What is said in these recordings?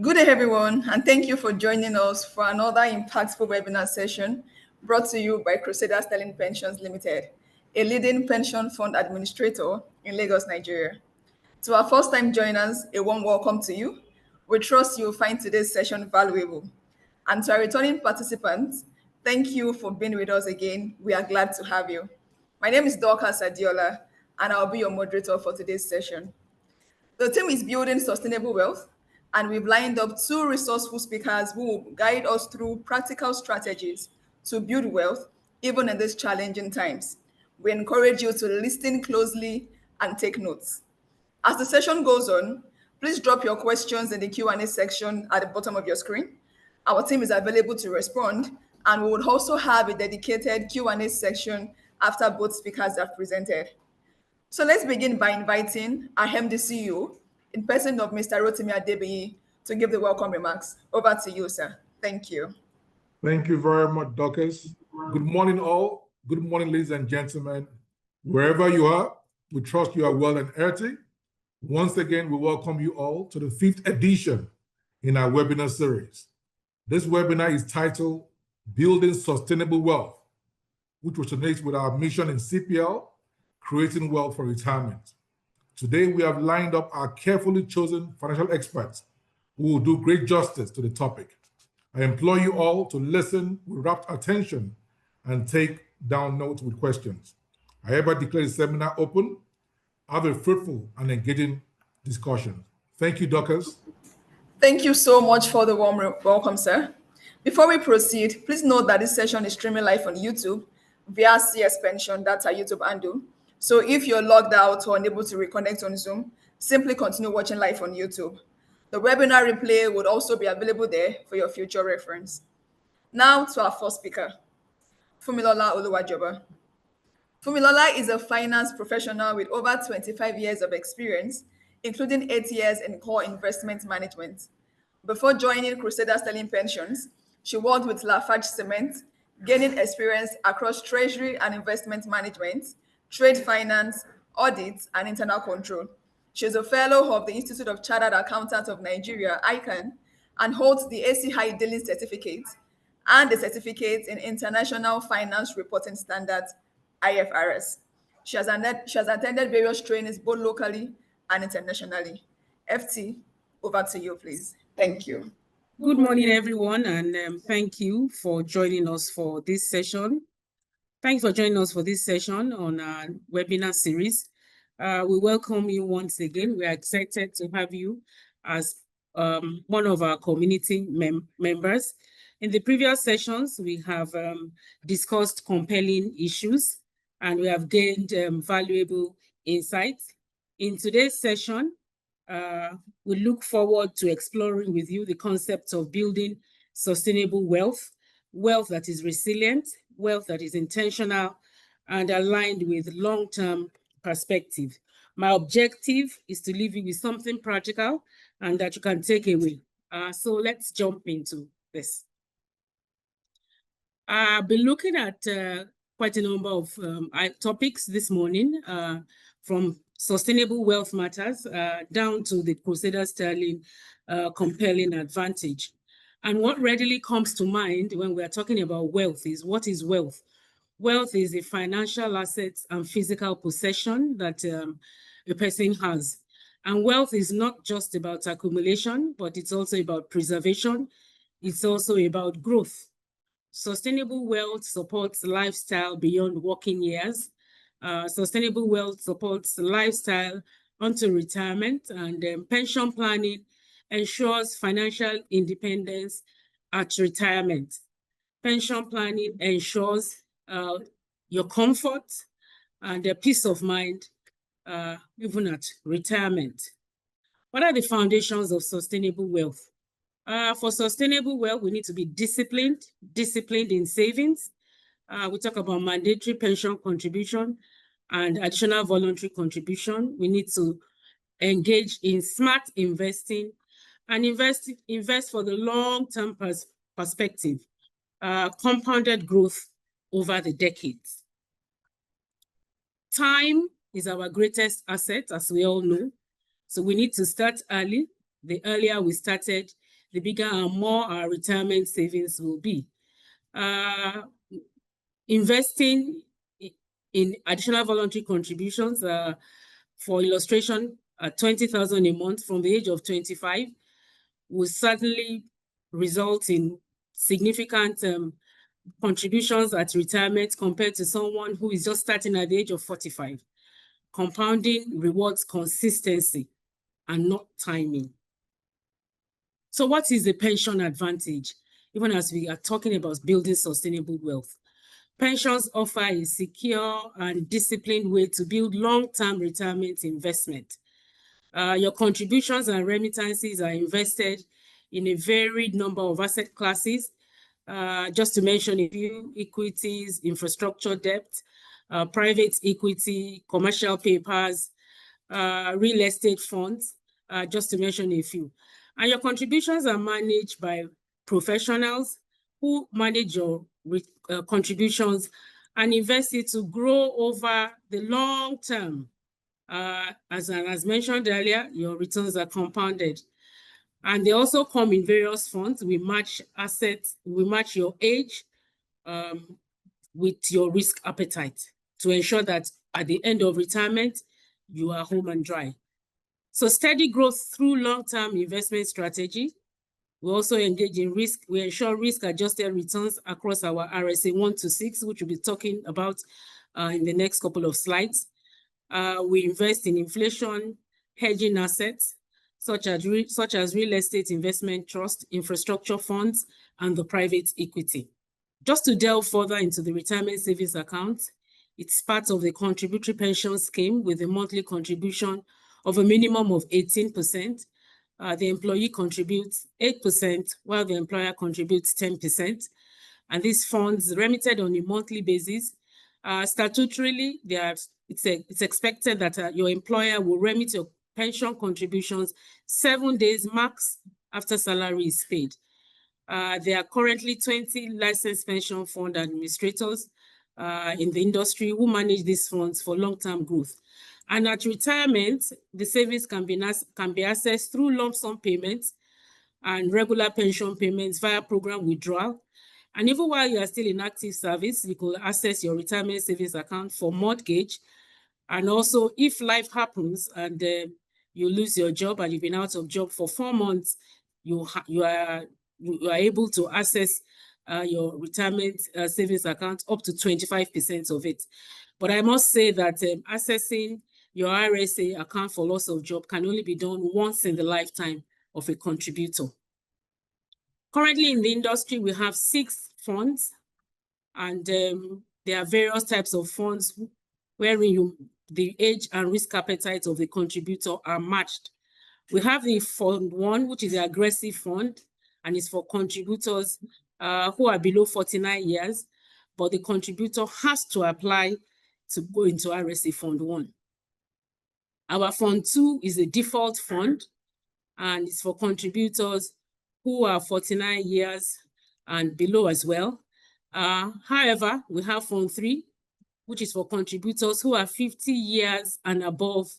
Good day, everyone, and thank you for joining us for another impactful webinar session brought to you by CrusaderSterling Pensions Limited, a leading pension fund administrator in Lagos, Nigeria. To our first-time joiners, a warm welcome to you. We trust you'll find today's session valuable. And to our returning participants, thank you for being with us again. We are glad to have you. My name is Dorcas Adiola, and I'll be your moderator for today's session. The team is building sustainable wealth, and we've lined up two resourceful speakers who will guide us through practical strategies to build wealth even in these challenging times. We encourage you to listen closely and take notes. As the session goes on, please drop your questions in the Q&A section at the bottom of your screen. Our team is available to respond, and we would also have a dedicated Q&A section after both speakers have presented. So let's begin by inviting our MD CEO, in person of Mr. Rotimi Adebiyi, to give the welcome remarks. Over to you, sir. Thank you. Thank you very much, Dorcas. Good morning, all. Good morning, ladies and gentlemen. Wherever you are, we trust you are well and healthy. Once again, we welcome you all to the 5th edition in our webinar series. This webinar is titled Building Sustainable Wealth, which resonates with our mission in CPL, creating wealth for retirement. Today, we have lined up our carefully chosen financial experts who will do great justice to the topic. I implore you all to listen with rapt attention and take down notes with questions. I hereby declare the seminar open. Have a fruitful and engaging discussion. Thank you, Dorcas. Thank you so much for the warm welcome, sir. Before we proceed, please note that this session is streaming live on YouTube via CS Pension, that's our YouTube handle. So if you're logged out or unable to reconnect on Zoom, simply continue watching live on YouTube. The webinar replay would also be available there for your future reference. Now to our first speaker, Fumilola Oluwajoba. Fumilola is a finance professional with over 25 years of experience, including 8 years in core investment management. Before joining CrusaderSterling Pensions, she worked with Lafarge Cement, gaining experience across treasury and investment management, trade finance, audit, and internal control. She is a fellow of the Institute of Chartered Accountants of Nigeria, ICANN, and holds the AC High Dealing Certificate and the Certificate in International Finance Reporting Standards, IFRS. She has attended various trainings both locally and internationally. FT, over to you, please. Thank you. Good morning, everyone, and thank you for joining us for this session. Thanks for joining us for this session on our webinar series. We welcome you once again. We are excited to have you as one of our community members. In the previous sessions, we have discussed compelling issues and we have gained valuable insights. In today's session, we look forward to exploring with you the concept of building sustainable wealth, wealth that is resilient, wealth that is intentional and aligned with long-term perspective. My objective is to leave you with something practical and that you can take away. So let's jump into this. I've been looking at quite a number of topics this morning, from sustainable wealth matters down to the CrusaderSterling compelling advantage. And what readily comes to mind when we are talking about wealth is, what is wealth? Wealth is a financial asset and physical possession that a person has. And wealth is not just about accumulation, but it's also about preservation. It's also about growth. Sustainable wealth supports lifestyle beyond working years. Sustainable wealth supports lifestyle onto retirement, and pension planning ensures financial independence at retirement. Pension planning ensures your comfort and the peace of mind even at retirement. What are the foundations of sustainable wealth? For sustainable wealth, we need to be disciplined in savings. We talk about mandatory pension contribution and additional voluntary contribution. We need to engage in smart investing and invest for the long-term perspective, compounded growth over the decades. Time is our greatest asset, as we all know. So we need to start early. The earlier we started, the bigger and more our retirement savings will be. Investing in additional voluntary contributions, for illustration, 20,000 a month from the age of 25 will certainly result in significant contributions at retirement compared to someone who is just starting at the age of 45. Compounding rewards consistency and not timing. So what is the pension advantage? Even as we are talking about building sustainable wealth, pensions offer a secure and disciplined way to build long-term retirement investment. Your contributions and remittances are invested in a varied number of asset classes. Just to mention a few: equities, infrastructure debt, private equity, commercial papers, real estate funds, just to mention a few. And your contributions are managed by professionals who manage your contributions and invest it to grow over the long term. As mentioned earlier, your returns are compounded. And they also come in various funds. We match assets, we match your age with your risk appetite to ensure that at the end of retirement, you are home and dry. So steady growth through long-term investment strategy. We also engage in risk. We ensure risk-adjusted returns across our RSA 1 to 6, which we'll be talking about in the next couple of slides. We invest in inflation hedging assets, such as real estate investment trust, infrastructure funds, and the private equity. Just to delve further into the retirement savings account, it's part of the contributory pension scheme with a monthly contribution of a minimum of 18%. The employee contributes 8%, while the employer contributes 10%. And these funds remitted on a monthly basis. Statutorily, it's expected that your employer will remit your pension contributions 7 days max after salary is paid. There are currently 20 licensed pension fund administrators in the industry who manage these funds for long-term growth. And at retirement, the savings can be accessed through lump sum payments and regular pension payments via program withdrawal. And even while you are still in active service, you could access your retirement savings account for mortgage. And also, if life happens and you lose your job and you've been out of job for 4 months, you are able to access your retirement savings account up to 25% of it. But I must say that accessing your RSA account for loss of job can only be done once in the lifetime of a contributor. Currently in the industry, we have 6 funds, and there are various types of funds wherein the age and risk appetite of the contributor are matched. We have the Fund 1, which is the aggressive fund, and it's for contributors who are below 49 years, but the contributor has to apply to go into RSA Fund 1. Our Fund 2 is a default fund, and it's for contributors who are 49 years and below as well. However, we have Fund 3, which is for contributors who are 50 years and above.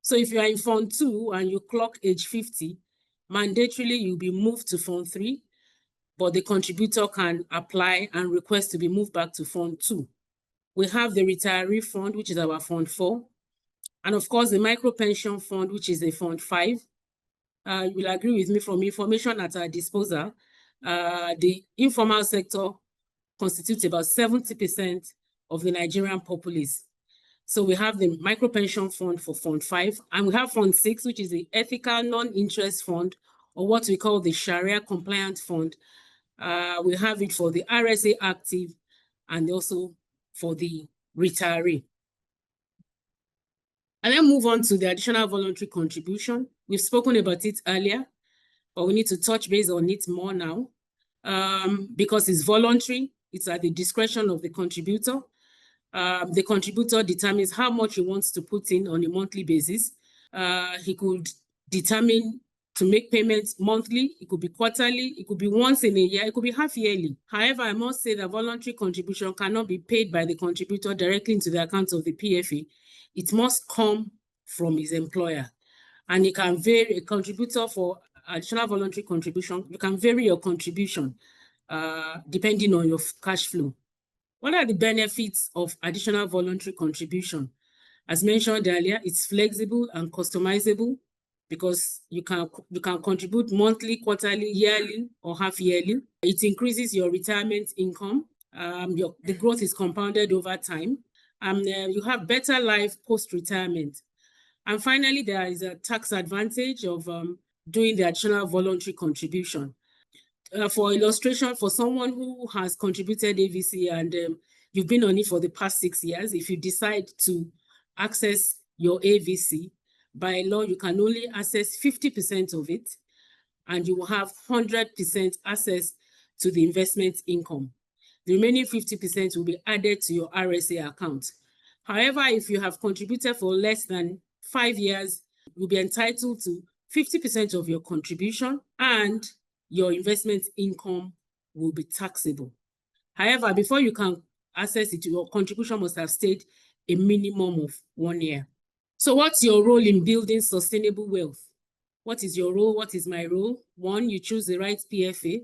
So if you are in Fund 2 and you clock age 50, mandatorily you'll be moved to Fund 3, but the contributor can apply and request to be moved back to Fund 2. We have the Retiree Fund, which is our Fund 4. And of course, the Micro Pension Fund, which is a Fund 5. You will agree with me, from information at our disposal, the informal sector constitutes about 70% of the Nigerian populace. So we have the Micro Pension Fund for Fund 5, and we have Fund 6, which is the Ethical Non-Interest Fund, or what we call the Sharia Compliant Fund. We have it for the RSA active and also for the retiree. And then move on to the additional voluntary contribution. We've spoken about it earlier, but we need to touch base on it more now because it's voluntary. It's at the discretion of the contributor. The contributor determines how much he wants to put in on a monthly basis. He could determine to make payments monthly, it could be quarterly, it could be once in a year, it could be half yearly. However, I must say that voluntary contribution cannot be paid by the contributor directly into the account of the PFA. It must come from his employer. And it can vary. A contributor for additional voluntary contribution, you can vary your contribution depending on your cash flow. What are the benefits of additional voluntary contribution? As mentioned earlier, it's flexible and customizable because you can contribute monthly, quarterly, yearly, or half yearly. It increases your retirement income. The growth is compounded over time. You have better life post-retirement. And finally, there is a tax advantage of doing the additional voluntary contribution. For illustration, for someone who has contributed AVC and you've been on it for the past 6 years, if you decide to access your AVC, by law, you can only access 50% of it, and you will have 100% access to the investment income. The remaining 50% will be added to your RSA account. However, if you have contributed for less than 5 years, you'll be entitled to 50% of your contribution, and your investment income will be taxable. However, before you can access it, your contribution must have stayed a minimum of 1 year. So what's your role in building sustainable wealth? What is your role? What is my role? 1, you choose the right PFA.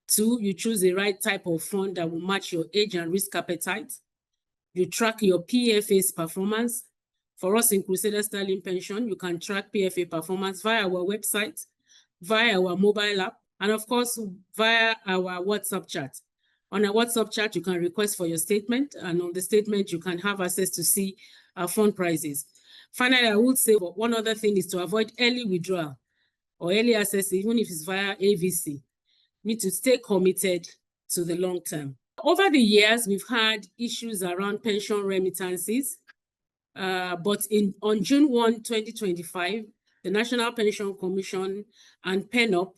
2, you choose the right type of fund that will match your age and risk appetite. You track your PFA's performance. For us in CrusaderSterling Pension, you can track PFA performance via our website, via our mobile app, and of course, via our WhatsApp chat. On our WhatsApp chat, you can request for your statement, and on the statement, you can have access to see fund prices. Finally, I would say one other thing is to avoid early withdrawal or early access, even if it's via AVC. You need to stay committed to the long term. Over the years, we've had issues around pension remittances, but on June 1, 2025, the National Pension Commission and PENOP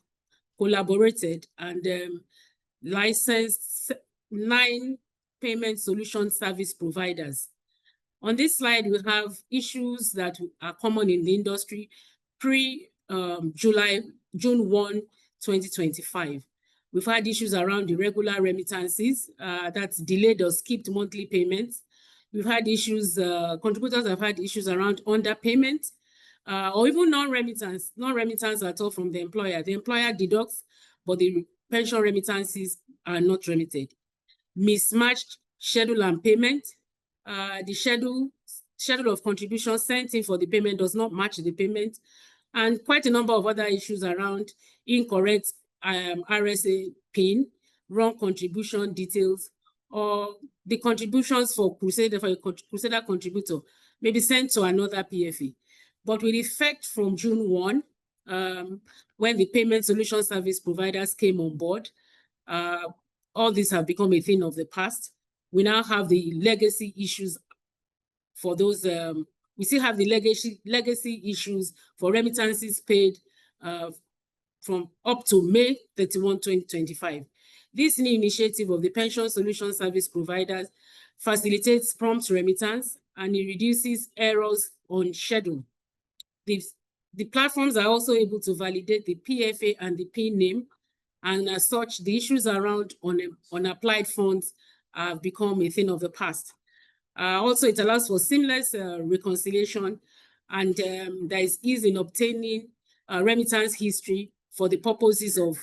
collaborated and licensed 9 payment solution service providers. On this slide, we have issues that are common in the industry June 1, 2025. We've had issues around irregular remittances, that's delayed or skipped monthly payments. We've had issues, contributors have had issues around underpayment, or even non-remittance at all from the employer. The employer deducts, but the pension remittances are not remitted. Mismatched schedule and payment. The schedule of contribution sent in for the payment does not match the payment, and quite a number of other issues around incorrect RSA PIN, wrong contribution details, or the contributions for a Crusader contributor may be sent to another PFA. But with effect from June 1, when the payment solution service providers came on board, all these have become a thing of the past. We now have the legacy issues for those, we still have the legacy issues for remittances paid from up to May 31, 2025. This new initiative of the pension solution service providers facilitates prompt remittance and it reduces errors on schedule. The platforms are also able to validate the PFA and the PIN name, and as such, the issues around unapplied funds have become a thing of the past. Also, it allows for seamless reconciliation, and there is ease in obtaining remittance history for the purposes of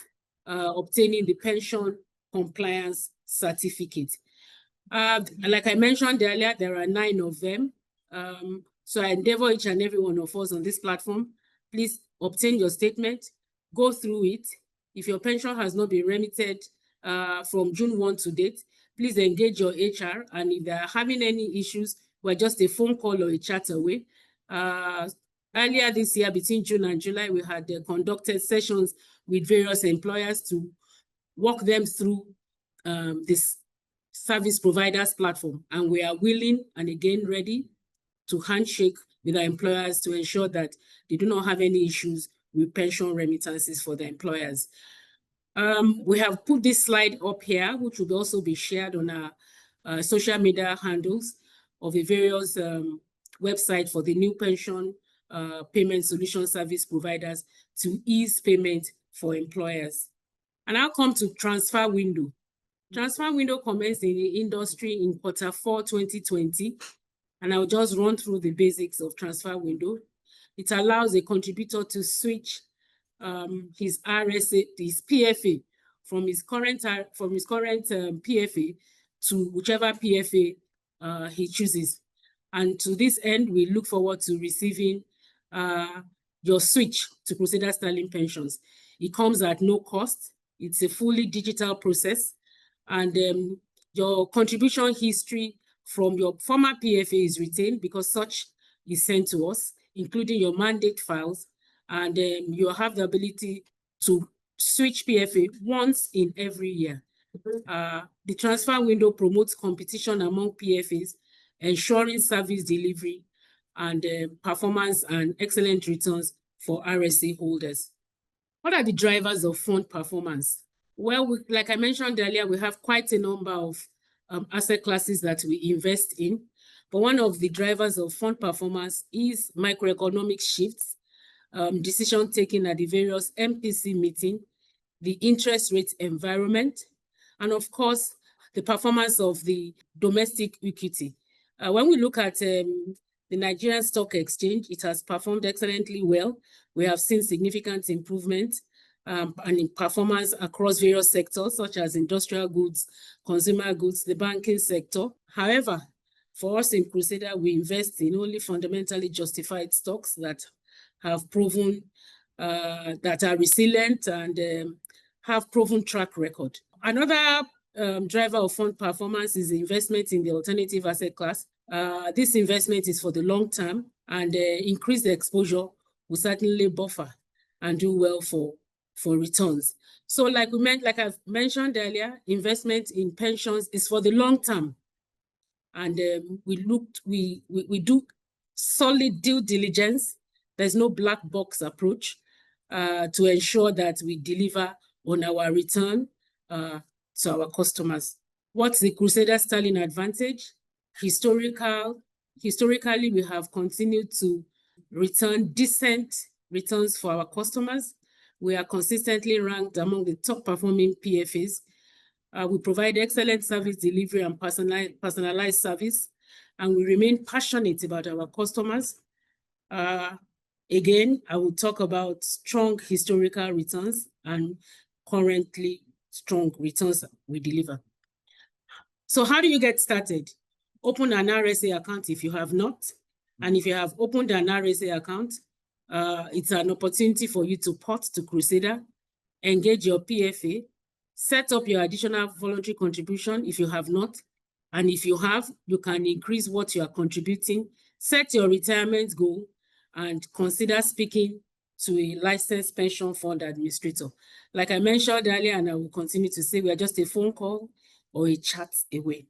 obtaining the pension compliance certificate. Like I mentioned earlier, there are 9 of them. So I endeavor each and every one of us on this platform, please obtain your statement, go through it. If your pension has not been remitted from June 1 to date, please engage your HR, and if they are having any issues, we're just a phone call or a chat away. Earlier this year, between June and July, we had conducted sessions with various employers to walk them through this service providers platform, and we are willing and again ready to handshake with our employers to ensure that they do not have any issues with pension remittances for the employers. We have put this slide up here, which will also be shared on our social media handles of the various websites for the new pension payment solution service providers to ease payment for employers. And I'll come to transfer window. Transfer window commenced in the industry in Q4 2020, and I'll just run through the basics of transfer window. It allows a contributor to switch his RSA, his PFA, from his current PFA to whichever PFA he chooses. And to this end, we look forward to receiving your switch to CrusaderSterling Pensions. It comes at no cost. It's a fully digital process. And your contribution history from your former PFA is retained because such is sent to us, including your mandate files. And you have the ability to switch PFA once in every year. The transfer window promotes competition among PFAs, ensuring service delivery and performance and excellent returns for RSA holders. What are the drivers of fund performance? Well, like I mentioned earlier, we have quite a number of asset classes that we invest in. But one of the drivers of fund performance is microeconomic shifts, decision taken at the various MPC meeting, the interest rate environment, and of course, the performance of the domestic equity. When we look at the Nigerian Stock Exchange, it has performed excellently well. We have seen significant improvement and in performance across various sectors, such as industrial goods, consumer goods, the banking sector. However, for us in Crusader, we invest in only fundamentally justified stocks that have proven, that are resilient and have proven track record. Another driver of fund performance is investment in the alternative asset class. This investment is for the long term, and increased exposure will certainly buffer and do well for returns. So like I've mentioned earlier, investment in pensions is for the long term. And we do solid due diligence. There's no black box approach to ensure that we deliver on our return to our customers. What's the CrusaderSterling advantage? Historically, we have continued to return decent returns for our customers. We are consistently ranked among the top performing PFAs. We provide excellent service delivery and personalized service, and we remain passionate about our customers. Again, I will talk about strong historical returns and currently strong returns we deliver. So how do you get started? Open an RSA account if you have not. And if you have opened an RSA account, it's an opportunity for you to port to Crusader, engage your PFA, set up your additional voluntary contribution if you have not. And if you have, you can increase what you are contributing, set your retirement goal, and consider speaking to a licensed pension fund administrator. Like I mentioned earlier, and I will continue to say, we are just a phone call or a chat away.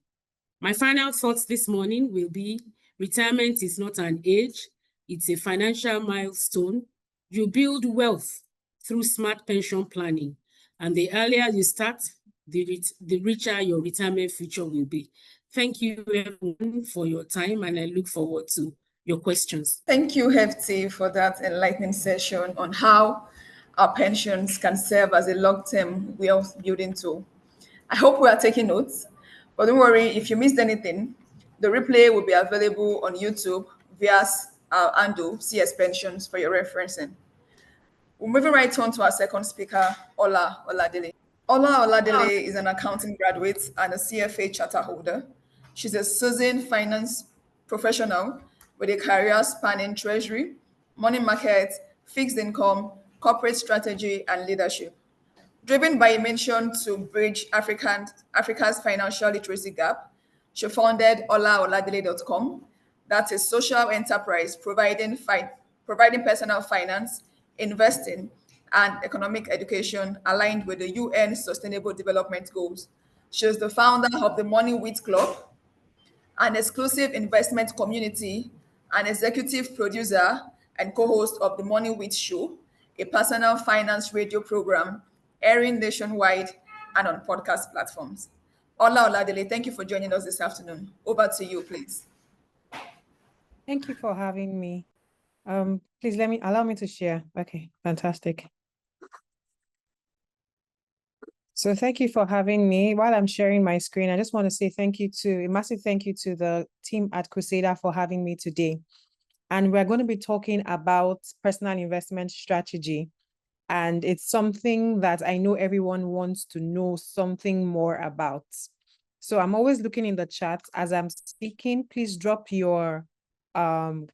My final thoughts this morning will be, retirement is not an age, it's a financial milestone. You build wealth through smart pension planning. And the earlier you start, the richer your retirement future will be. Thank you everyone for your time, and I look forward to your questions. Thank you, Hefty, for that enlightening session on how our pensions can serve as a long-term wealth building tool. I hope we are taking notes, but don't worry, if you missed anything, the replay will be available on YouTube via our handle, CS Pensions, for your referencing. We're moving right on to our second speaker, Ola Oladele. Ola Oladele is an accounting graduate and a CFA charter holder. She's a seasoned finance professional with a career spanning treasury, money market, fixed income, corporate strategy, and leadership. Driven by a mission to bridge Africa's financial literacy gap, she founded olaoladele.com. That's a social enterprise providing personal finance, investing, and economic education aligned with the UN Sustainable Development Goals. She is the founder of the Money Wheat Club, an exclusive investment community, an executive producer and co-host of the Money Wheat Show, a personal finance radio program airing nationwide and on podcast platforms. Ola Oladele, thank you for joining us this afternoon. Over to you, please. Thank you for having me. Please allow me to share. Okay, fantastic. So thank you for having me. While I'm sharing my screen, I just want to say a massive thank you to the team at Crusader for having me today. And we're going to be talking about personal investment strategy. And it's something that I know everyone wants to know something more about. So I'm always looking in the chat as I'm speaking. Please drop your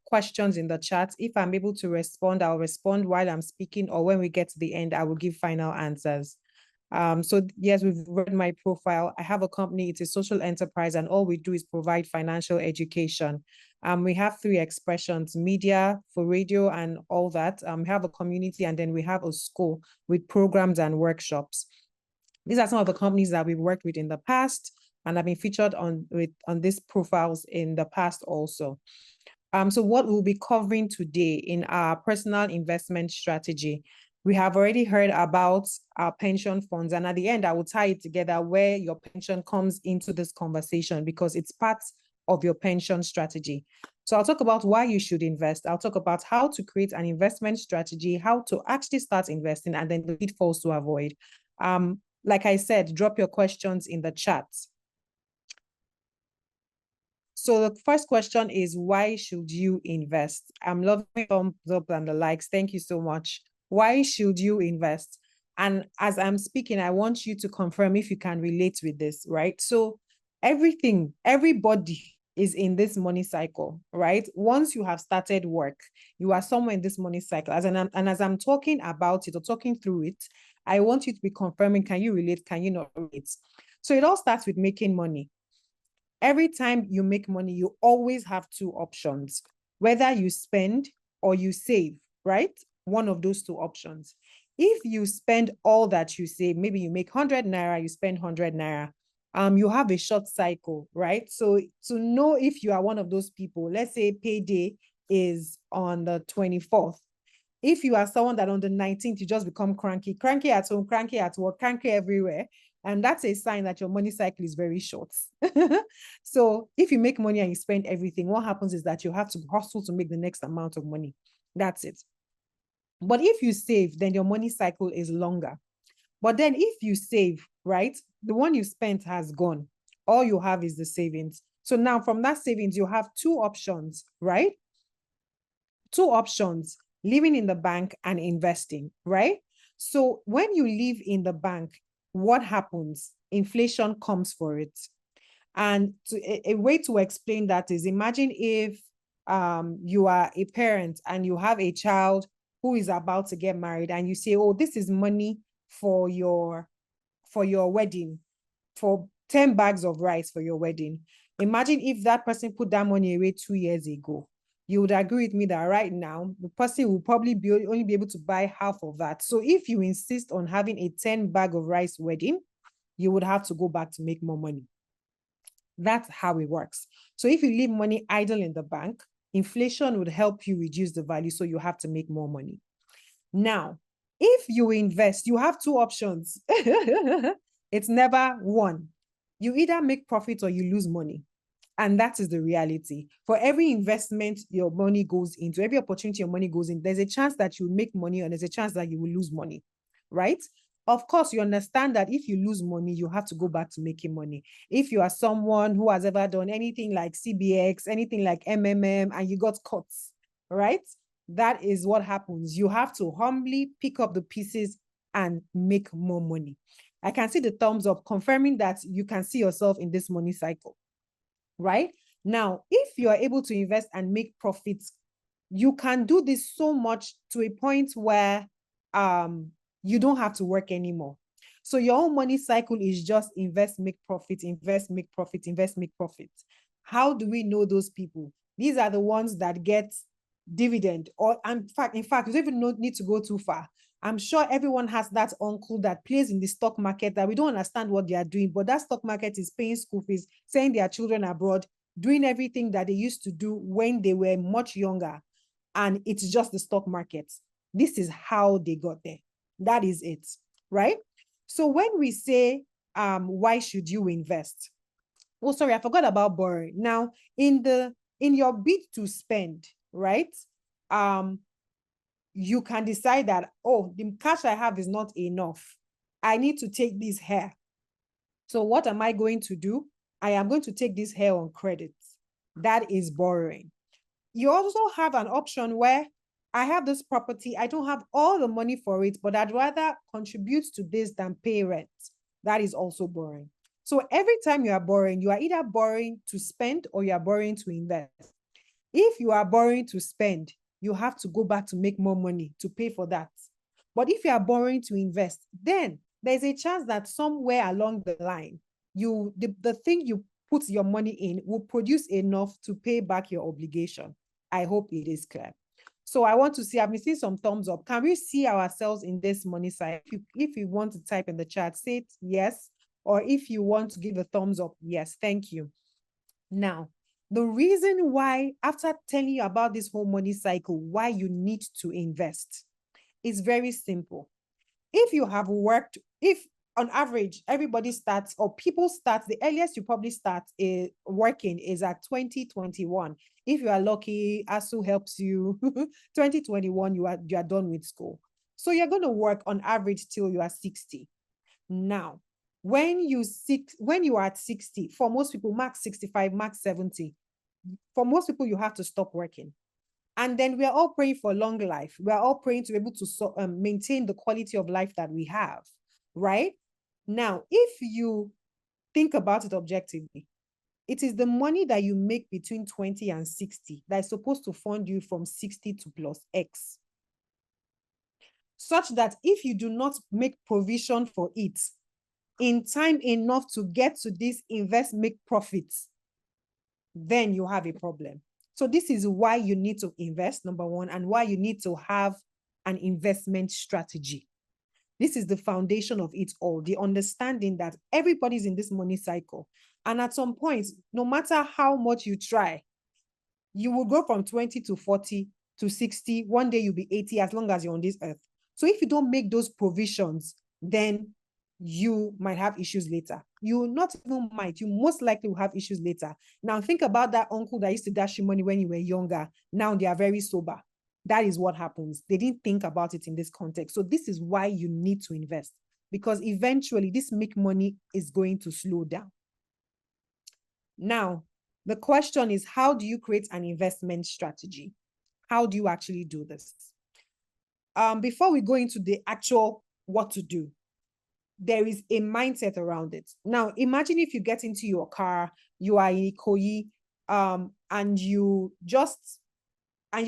questions in the chat. If I'm able to respond, I'll respond while I'm speaking, or when we get to the end, I will give final answers. So yes, we've read my profile. I have a company, it's a social enterprise, and all we do is provide financial education. We have 3 expressions: media for radio and all that. We have a community, and then we have a school with programs and workshops. These are some of the companies that we've worked with in the past, and have been featured on these profiles in the past also. So what we'll be covering today in our personal investment strategy, we have already heard about our pension funds. And at the end, I will tie it together where your pension comes into this conversation, because it's part of your pension strategy. So I'll talk about why you should invest. I'll talk about how to create an investment strategy, how to actually start investing, and then the pitfalls to avoid. Like I said, drop your questions in the chat. So the first question is, why should you invest? I'm loving thumbs up and the likes. Thank you so much. Why should you invest? And as I'm speaking, I want you to confirm if you can relate with this, right? So everybody is in this money cycle, right? Once you have started work, you are somewhere in this money cycle. And as I'm talking about it or talking through it, I want you to be confirming, can you relate? Can you not relate? So it all starts with making money. Every time you make money, you always have 2 options, whether you spend or you save, right? One of those 2 options. If you spend all that you save, maybe you make 100 naira, you spend 100 naira, you have a short cycle, right? So to know if you are one of those people, let's say payday is on the 24th. If you are someone that on the 19th, you just become cranky at home, cranky at work, cranky everywhere, and that's a sign that your money cycle is very short. So if you make money and you spend everything, what happens is that you have to hustle to make the next amount of money. That's it. But if you save, then your money cycle is longer. But then if you save, right, the one you spent has gone. All you have is the savings. So now from that savings, you have 2 options, right? 2 options: living in the bank and investing, right? So when you live in the bank, what happens? Inflation comes for it. And a way to explain that is, imagine if you are a parent and you have a child who is about to get married, and you say, oh, this is money for your wedding, for 10 bags of rice for your wedding. Imagine if that person put that money away 2 years ago. You would agree with me that right now, the person will probably only be able to buy half of that. So if you insist on having a 10 bag of rice wedding, you would have to go back to make more money. That's how it works. So if you leave money idle in the bank, inflation would help you reduce the value, so you have to make more money. Now, if you invest, you have 2 options. It's never one. You either make profit or you lose money. And that is the reality. For every investment your money goes into, every opportunity your money goes in, there's a chance that you make money and there's a chance that you will lose money, right? Of course, you understand that if you lose money, you have to go back to making money. If you are someone who has ever done anything like CBX, anything like MMM, and you got caught, right? That is what happens. You have to humbly pick up the pieces and make more money. I can see the thumbs up confirming that you can see yourself in this money cycle, right? Now, if you are able to invest and make profits, you can do this so much to a point where you don't have to work anymore. So your own money cycle is just invest, make profit, invest, make profit, invest, make profit. How do we know those people? These are the ones that get dividend, or in fact, you don't even need to go too far. I'm sure everyone has that uncle that plays in the stock market that we don't understand what they are doing, but that stock market is paying school fees, sending their children abroad, doing everything that they used to do when they were much younger. And it's just the stock market. This is how they got there. That is it, right? So when we say, why should you invest? Oh, sorry, I forgot about borrowing. Now, in your bid to spend, right? You can decide that, oh, the cash I have is not enough. I need to take this hair. So what am I going to do? I am going to take this hair on credit. That is borrowing. You also have an option where I have this property, I don't have all the money for it, but I'd rather contribute to this than pay rent. That is also borrowing. So every time you are borrowing, you are either borrowing to spend or you are borrowing to invest. If you are borrowing to spend, you have to go back to make more money to pay for that. But if you are borrowing to invest, then there's a chance that somewhere along the line, the thing you put your money in will produce enough to pay back your obligation. I hope it is clear. So I want to see, I've been seeing some thumbs up. Can we see ourselves in this money side? If you want to type in the chat, say it yes. Or if you want to give a thumbs up, yes, thank you. Now, the reason why, after telling you about this whole money cycle, why you need to invest is very simple. If you have worked, if on average, everybody starts or people start, the earliest you probably start working is at 2021. If you are lucky, ASU helps you, 2021, you are done with school. So you're going to work on average till you are 60. Now, when you are at 60, for most people, max 65, max 70, for most people, you have to stop working. And then we are all praying for long life. We are all praying to be able to maintain the quality of life that we have, right? Now, if you think about it objectively, it is the money that you make between 20 and 60 that is supposed to fund you from 60 to plus X. Such that if you do not make provision for it in time enough to get to this invest, make profits, then you have a problem. So this is why you need to invest, number one, and why you need to have an investment strategy. This is the foundation of it all, the understanding that everybody's in this money cycle. And at some point, no matter how much you try, you will go from 20 to 40 to 60. One day you'll be 80 as long as you're on this earth. So if you don't make those provisions, then you might have issues later. You not even might, you most likely will have issues later. Now think about that uncle that used to dash you money when you were younger. Now they are very sober. That is what happens. They didn't think about it in this context. So this is why you need to invest, because eventually this make money is going to slow down. Now, the question is, how do you create an investment strategy? How do you actually do this? Before we go into the actual what to do, there is a mindset around it. Now, imagine if you get into your car, you are in Ikoyi, and you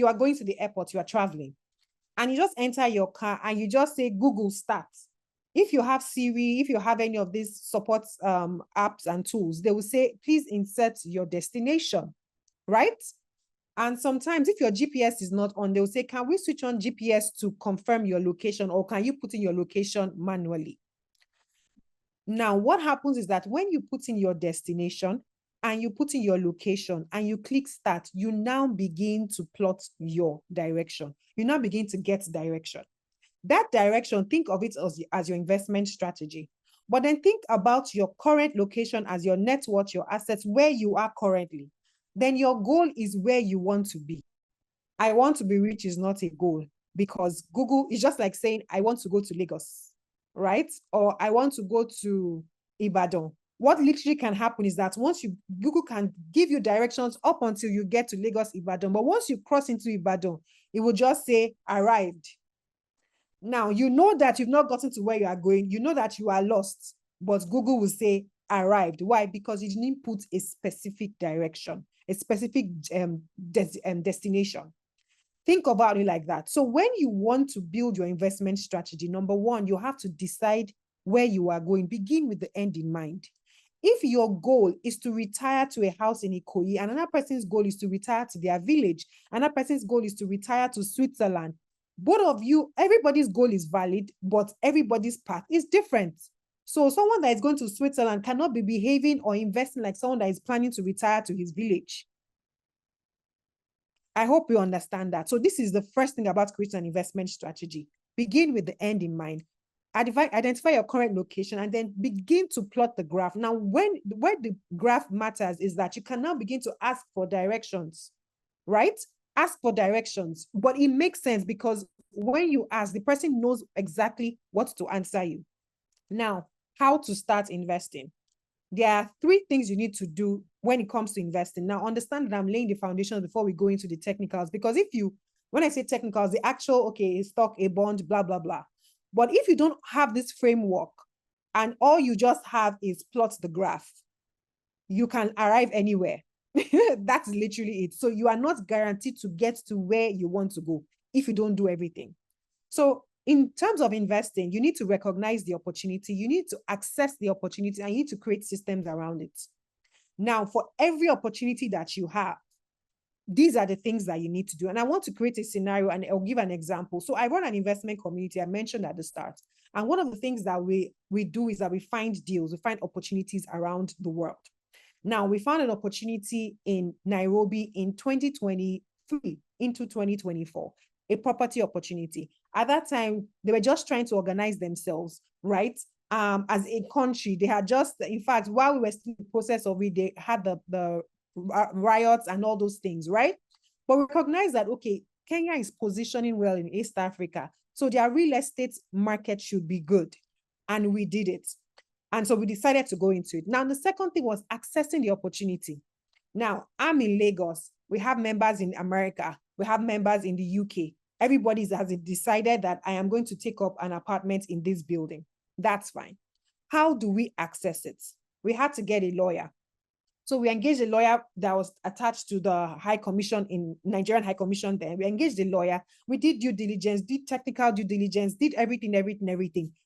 are going to the airport, you are traveling, and you just enter your car and you just say, Google start. If you have Siri, if you have any of these support apps and tools, they will say, please insert your destination, right? And sometimes if your GPS is not on, they will say, can we switch on GPS to confirm your location, or can you put in your location manually? Now, what happens is that when you put in your destination and you put in your location and you click start, you now begin to plot your direction. You now begin to get direction. That direction, think of it as your investment strategy. But then think about your current location as your net worth, your assets, where you are currently. Then your goal is where you want to be. I want to be rich is not a goal, because Google is just like saying, I want to go to Lagos, right? Or I want to go to Ibadan. What literally can happen is that Google can give you directions up until you get to Lagos, Ibadan. But once you cross into Ibadan, it will just say arrived. Now, you know that you've not gotten to where you are going. You know that you are lost, but Google will say arrived. Why? Because you didn't put a specific direction, a specific destination. Think about it like that. So when you want to build your investment strategy, number one, you have to decide where you are going. Begin with the end in mind. If your goal is to retire to a house in Ikoyi, and another person's goal is to retire to their village, another person's goal is to retire to Switzerland, both of you, everybody's goal is valid, but everybody's path is different. So someone that is going to Switzerland cannot be behaving or investing like someone that is planning to retire to his village. I hope you understand that. So this is the first thing about creating an investment strategy. Begin with the end in mind. Identify your current location and then begin to plot the graph. Now, where the graph matters is that you can now begin to ask for directions, right? Ask for directions, but it makes sense because when you ask, the person knows exactly what to answer you. Now, how to start investing? There are 3 things you need to do when it comes to investing. Now, understand that I'm laying the foundation before we go into the technicals, because if you When I say technicals, the actual, okay, a stock, a bond, blah, blah, blah. But if you don't have this framework and all you just have is plot the graph, you can arrive anywhere. That's literally it. So you are not guaranteed to get to where you want to go if you don't do everything. So in terms of investing, you need to recognize the opportunity, you need to access the opportunity, and you need to create systems around it. Now, for every opportunity that you have, these are the things that you need to do. And I want to create a scenario, and I'll give an example. So I run an investment community, I mentioned at the start. And one of the things that we do is that we find deals, we find opportunities around the world. Now, we found an opportunity in Nairobi in 2023 into 2024, a property opportunity. At that time, they were just trying to organize themselves, right? As a country, they had just, in fact, while we were still in the process of it, they had the riots and all those things, right? But we recognize that, okay, Kenya is positioning well in East Africa, so their real estate market should be good. And we did it. And so we decided to go into it. Now, the second thing was accessing the opportunity. Now, I'm in Lagos. We have members in America. We have members in the UK. Everybody has decided that I am going to take up an apartment in this building. That's fine. How do we access it? We had to get a lawyer. So we engaged a lawyer that was attached to the High Commission in Nigerian High Commission there. We engaged a lawyer. We did due diligence, did technical due diligence, did everything.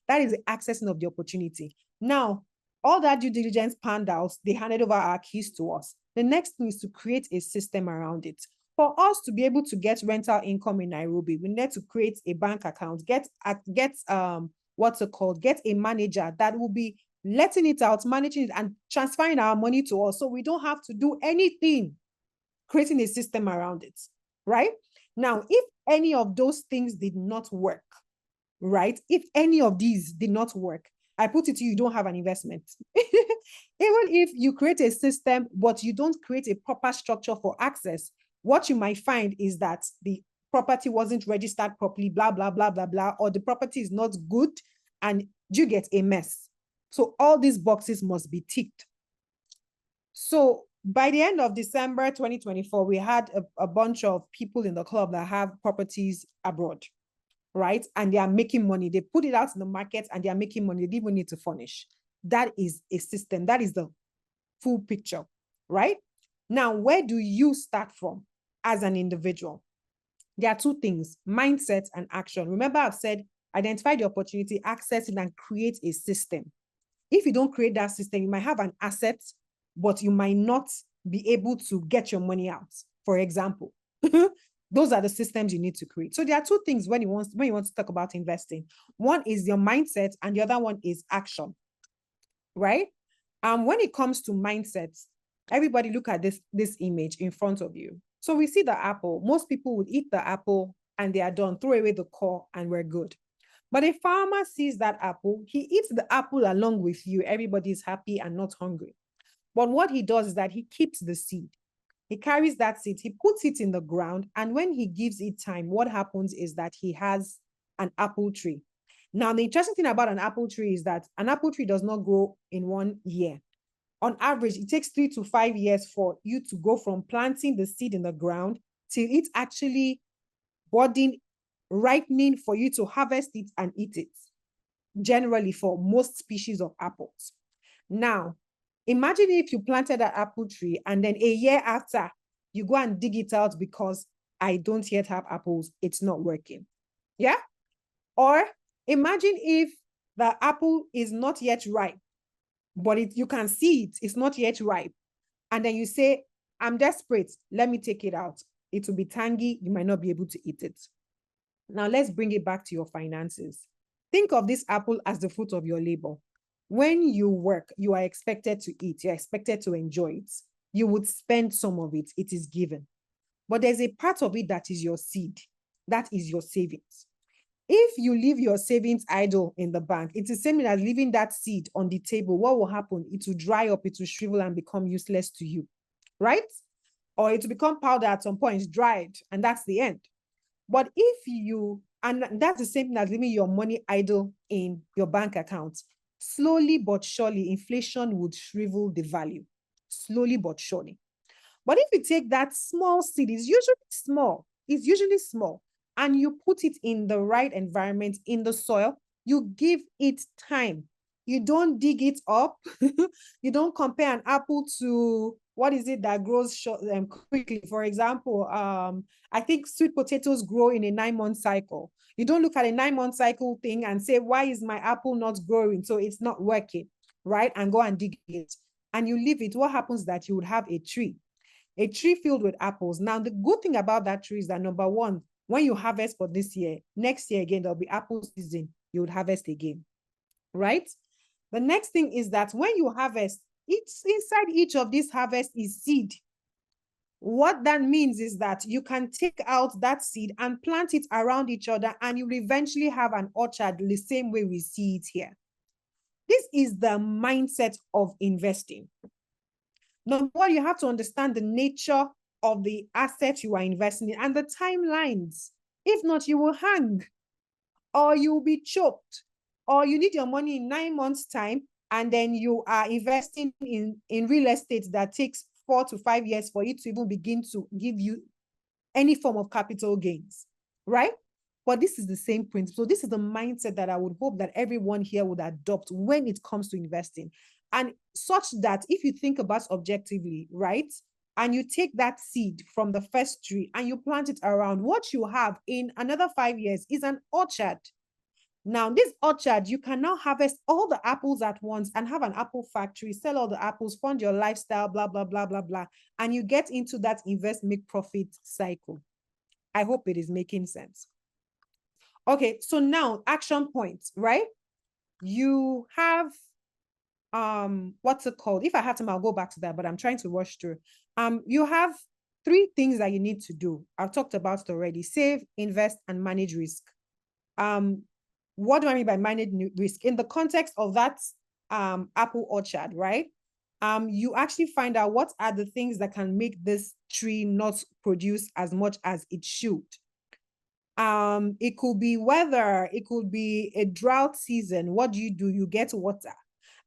That is the accessing of the opportunity. Now, all that due diligence panned out, they handed over our keys to us. The next thing is to create a system around it. For us to be able to get rental income in Nairobi, we need to create a bank account, get a manager that will be letting it out, managing it, and transferring our money to us, so we don't have to do anything, creating a system around it, right? Now, if any of those things did not work, right? If any of these did not work, I put it to you, you don't have an investment. Even if you create a system, but you don't create a proper structure for access, what you might find is that the property wasn't registered properly, blah, blah, blah, blah, blah, or the property is not good, and you get a mess. So all these boxes must be ticked. So by the end of December 2024, we had a bunch of people in the club that have properties abroad, right? And they are making money. They put it out in the market and they are making money. They didn't even need to furnish. That is a system. That is the full picture, right? Now, where do you start from as an individual? There are two things: mindset and action. Remember, I've said, identify the opportunity, access it, and create a system. If you don't create that system, you might have an asset, but you might not be able to get your money out, for example. Those are the systems you need to create. So there are two things when you want to talk about investing. One is your mindset, and the other one is action, right? When it comes to mindsets, everybody look at this image in front of you. So we see the apple. Most people would eat the apple and they are done, throw away the core, and we're good. But a farmer sees that apple, he eats the apple along with you. Everybody is happy and not hungry. But what he does is that he keeps the seed. He carries that seed, he puts it in the ground, and when he gives it time, what happens is that he has an apple tree. Now, the interesting thing about an apple tree is that an apple tree does not grow in 1 year. On average, it takes 3 to 5 years for you to go from planting the seed in the ground till it's actually budding, ripening for you to harvest it and eat it, generally for most species of apples. Now, imagine if you planted an apple tree and then a year after, you go and dig it out because I don't yet have apples, it's not working. Yeah? Or imagine if the apple is not yet ripe, but you can see it's not yet ripe. And then you say, I'm desperate, let me take it out. It will be tangy, you might not be able to eat it. Now let's bring it back to your finances. Think of this apple as the fruit of your labor. When you work, you are expected to eat, you're expected to enjoy it. You would spend some of it, it is given. But there's a part of it that is your seed, that is your savings. If you leave your savings idle in the bank, it's the same as leaving that seed on the table. What will happen? It will dry up, it will shrivel and become useless to you, right? Or it will become powder at some point, it's dried, and that's the end. But and that's the same thing as leaving your money idle in your bank account. Slowly but surely, inflation would shrivel the value. Slowly but surely. But if you take that small seed, it's usually small, is usually small, and you put it in the right environment, in the soil, you give it time. You don't dig it up. You don't compare an apple to what is it that grows short quickly. For example, I think sweet potatoes grow in a 9-month cycle. You don't look at a 9-month cycle thing and say, why is my apple not growing? So it's not working, right? And go and dig it. And you leave it. What happens is that you would have a tree filled with apples. Now, the good thing about that tree is that, number one, when you harvest for this year, next year again, there'll be apple season, you would harvest again, right? The next thing is that when you harvest, inside each of these harvests is seed. What that means is that you can take out that seed and plant it around each other, and you will eventually have an orchard the same way we see it here. This is the mindset of investing. Number one, you have to understand the nature of the asset you are investing in and the timelines. If not, you will hang, or you will be choked, or you need your money in 9 months' time, and then you are investing in real estate that takes 4 to 5 years for it to even begin to give you any form of capital gains, right? But this is the same principle. So this is the mindset that I would hope that everyone here would adopt when it comes to investing. And such that if you think about objectively, right, and you take that seed from the first tree and you plant it around, what you have in another 5 years is an orchard. Now, this orchard, you can now harvest all the apples at once and have an apple factory, sell all the apples, fund your lifestyle, blah, blah, blah, blah, blah. And you get into that invest, make profit cycle. I hope it is making sense. Okay, so now action points, right? You have, what's it called? If I have time, I'll go back to that, but I'm trying to rush through. You have 3 things that you need to do. I've talked about it already: save, invest, and manage risk. What do I mean by manage risk? In the context of that apple orchard, right? You actually find out what are the things that can make this tree not produce as much as it should. It could be weather, it could be a drought season. What do? You get water.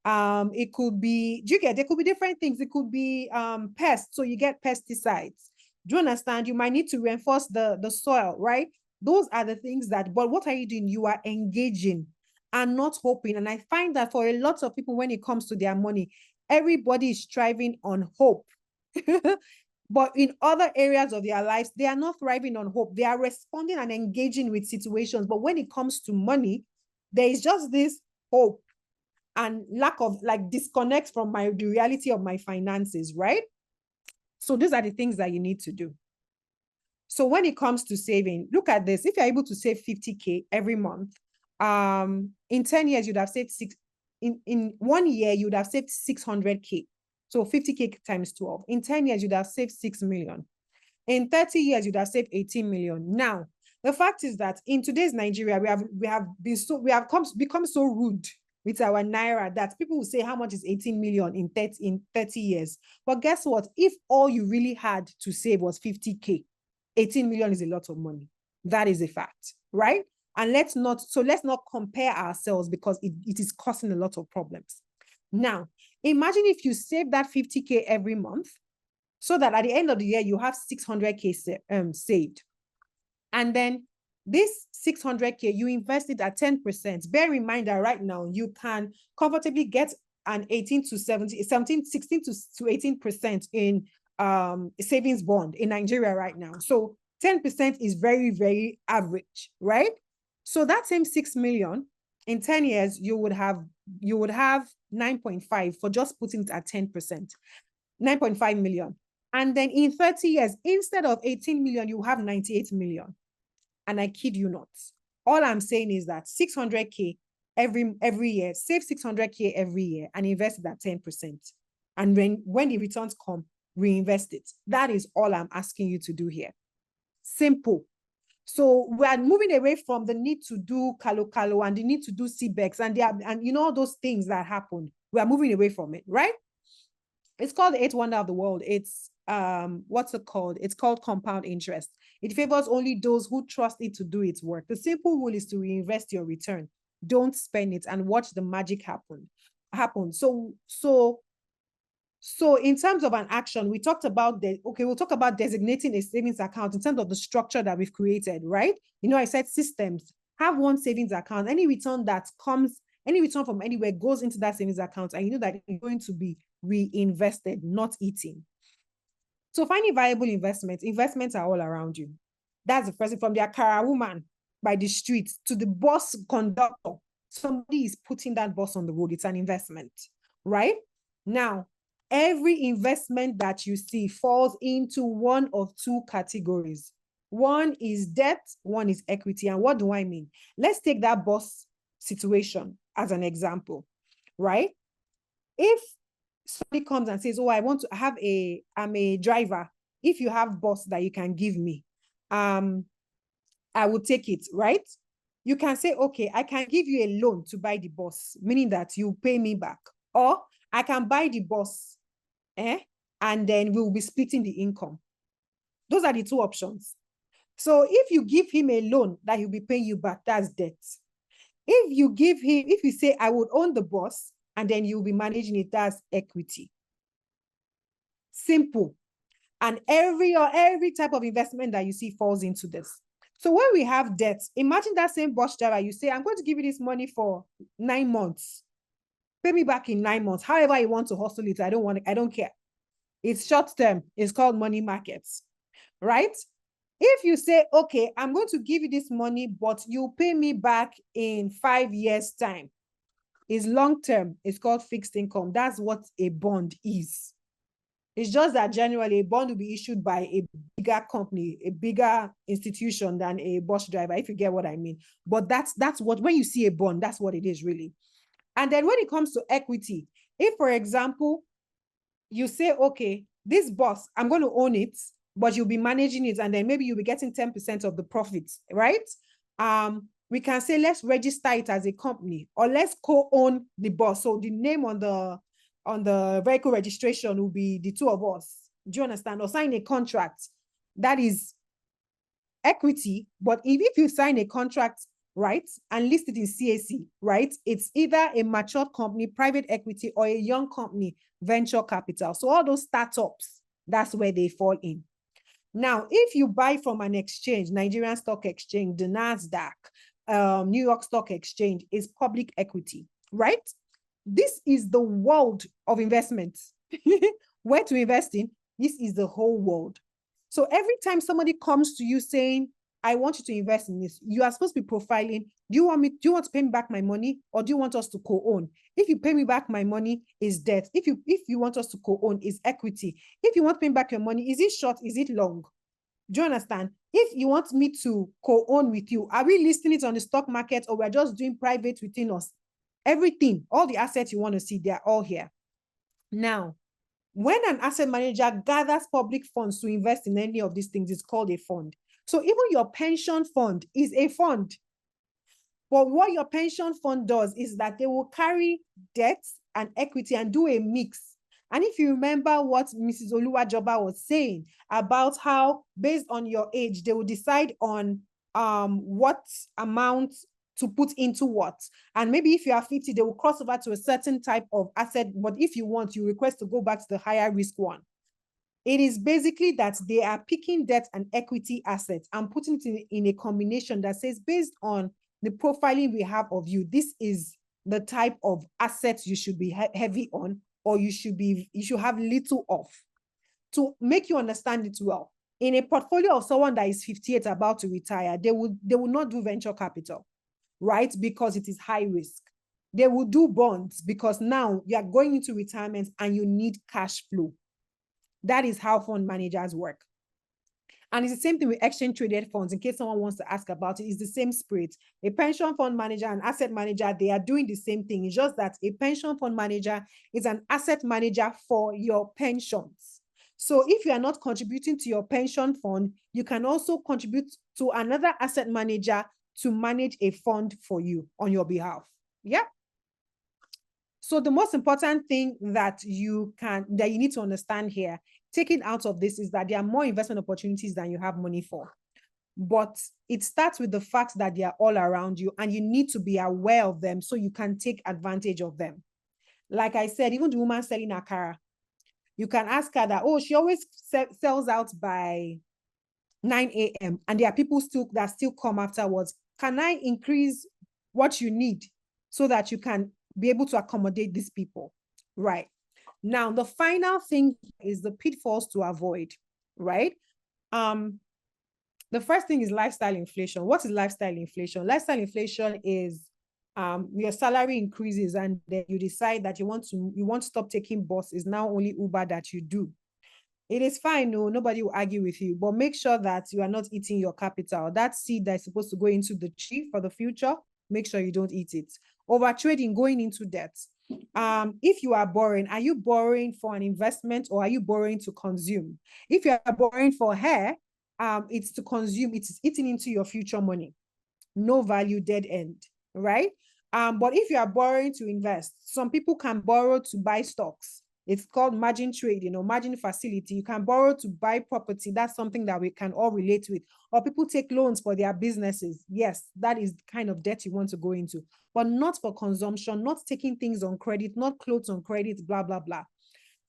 It could be, there could be different things. It could be pests, so you get pesticides. Do you understand? You might need to reinforce the soil, right? Those are the things that, but what are you doing? You are engaging and not hoping. And I find that for a lot of people, when it comes to their money, everybody is striving on hope. But in other areas of their lives, they are not thriving on hope. They are responding and engaging with situations. But when it comes to money, there is just this hope and lack of, like, disconnect from the reality of my finances, right? So these are the things that you need to do. So when it comes to saving, look at this. If you're able to save 50K every month, in 10 years, you'd have saved in 1 year, you'd have saved 600K. So 50K times 12. In 10 years, you'd have saved 6 million. In 30 years, you'd have saved 18 million. Now, the fact is that in today's Nigeria, we have become so rude with our naira that people will say, how much is 18 million in 30 years? But guess what? If all you really had to save was 50K, 18 million is a lot of money. That is a fact, right? And let's not compare ourselves, because it is causing a lot of problems. Now, imagine if you save that 50K every month, so that at the end of the year, you have 600K saved. And then this 600K, you invest it at 10%. Bear in mind that right now, you can comfortably get an 16 to 18% in savings bond in Nigeria right now. So 10% is very, very average, right? So that same 6 million, in 10 years, you would have 9.5 for just putting it at 10%, 9.5 million. And then in 30 years, instead of 18 million, you have 98 million. And I kid you not. All I'm saying is that 600K every year, save 600K every year and invest it at 10%. And when the returns come, reinvest it. That is all I'm asking you to do here. Simple. So we are moving away from the need to do kalo and the need to do CBEX and you know, all those things that happen. We are moving away from it, right? It's called the 8th wonder of the world. It's what's it called? It's called compound interest. It favors only those who trust it to do its work. The simple rule is to reinvest your return. Don't spend it and watch the magic happen. So So in terms of an action, we talked about we'll talk about designating a savings account in terms of the structure that we've created, right? You know, I said systems. Have one savings account. Any return from anywhere goes into that savings account, and you know that it's going to be reinvested, not eating. So finding viable investments are all around you. That's the first thing, from the Akara woman by the street to the bus conductor. Somebody is putting that bus on the road. It's an investment, right? Now, every investment that you see falls into one of two categories. One is debt, one is equity. And what do I mean? Let's take that bus situation as an example, right? If somebody comes and says, oh, I'm a driver. If you have bus that you can give me, I will take it, right? You can say, okay, I can give you a loan to buy the bus, meaning that you pay me back. Or I can buy the bus, and then we'll be splitting the income. Those are the two options. So if you give him a loan that he'll be paying you back, that's debt. If you say, I would own the bus and then you'll be managing it, that's equity. Simple. And every type of investment that you see falls into this. So when we have debt, imagine that same bus driver, you say, I'm going to give you this money for 9 months. Pay me back in 9 months. However you want to hustle it, I don't care. It's short term. It's called money markets, right? If you say, okay, I'm going to give you this money, but you pay me back in 5 years' time, it's long term. It's called fixed income. That's what a bond is. It's just that generally a bond will be issued by a bigger company, a bigger institution than a bus driver, if you get what I mean. But that's what, when you see a bond, that's what it is really. And then when it comes to equity, if, for example, you say, okay, this bus, I'm going to own it, but you'll be managing it, and then maybe you'll be getting 10% of the profits, right? We can say, let's register it as a company, or let's co-own the bus. So the name on the vehicle registration will be the two of us. Do you understand? Or sign a contract. That is equity. But if you sign a contract, right, and list it in CAC, right, it's either a matured company, private equity, or a young company, venture capital. So all those startups, that's where they fall in. Now, if you buy from an exchange, Nigerian Stock Exchange, the NASDAQ, New York Stock Exchange, is public equity, right? This is the world of investments. Where to invest in? This is the whole world. So every time somebody comes to you saying, I want you to invest in this, you are supposed to be profiling, do you want to pay me back my money, or do you want us to co-own? If you pay me back my money, is debt. If you want us to co-own, is equity. If you want to pay me back your money, is it short, is it long? Do you understand? If you want me to co-own with you, are we listing it on the stock market, or we're just doing private within us? Everything, all the assets you want to see, they're all here. Now, when an asset manager gathers public funds to invest in any of these things, it's called a fund. So even your pension fund is a fund. But what your pension fund does is that they will carry debt and equity and do a mix. And if you remember what Mrs. Oluwajoba was saying about how, based on your age, they will decide on what amount to put into what. And maybe if you are 50, they will cross over to a certain type of asset. But if you want, you request to go back to the higher risk one. It is basically that they are picking debt and equity assets and putting it in a combination that says, based on the profiling we have of you, this is the type of assets you should be heavy on, or you should have little of. To make you understand it well, in a portfolio of someone that is 58 about to retire, they will not do venture capital, right? Because it is high risk. They will do bonds because now you are going into retirement and you need cash flow. That is how fund managers work. And it's the same thing with exchange traded funds. In case someone wants to ask about it, it's the same spirit. A pension fund manager and asset manager, they are doing the same thing. It's just that a pension fund manager is an asset manager for your pensions. So if you are not contributing to your pension fund, you can also contribute to another asset manager to manage a fund for you on your behalf. Yeah. So the most important thing that you need to understand here, taking out of this, is that there are more investment opportunities than you have money for. But it starts with the fact that they are all around you and you need to be aware of them so you can take advantage of them. Like I said, even the woman selling akara, You can ask her that, oh, she always sells out by 9 a.m. and there are people that still come afterwards. Can I increase what you need so that you can be able to accommodate these people? Right. Now, the final thing is the pitfalls to avoid, right? The first thing is lifestyle inflation. What is lifestyle inflation? Lifestyle inflation is your salary increases and then you decide that you want to stop taking bus. Is now only Uber that you do. It is fine, no, nobody will argue with you, but make sure that you are not eating your capital. That seed that is supposed to go into the tree for the future, make sure you don't eat it. Over trading, going into debt. If you are borrowing, are you borrowing for an investment or are you borrowing to consume? If you are borrowing for hair, it's to consume, it's eating into your future money. No value, dead end, right? But if you are borrowing to invest, some people can borrow to buy stocks. It's called margin trade, margin facility. You can borrow to buy property. That's something that we can all relate with. Or people take loans for their businesses. Yes, that is the kind of debt you want to go into, but not for consumption, not taking things on credit, not clothes on credit, blah, blah, blah.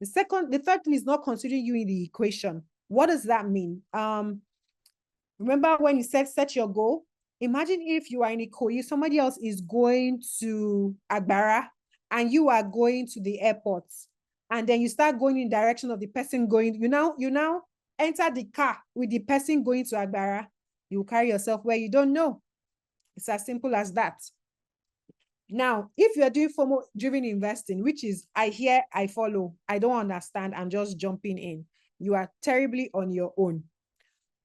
The third thing is not considering you in the equation. What does that mean? Remember when you set your goal? Imagine if you are in Ikoyi, somebody else is going to Agbara and you are going to the airport. And then you start going in the direction of the person going, you now enter the car with the person going to Agbara. You carry yourself where you don't know. It's as simple as that. Now, if you're doing FOMO-driven investing, which is I hear, I follow, I don't understand, I'm just jumping in, you are terribly on your own.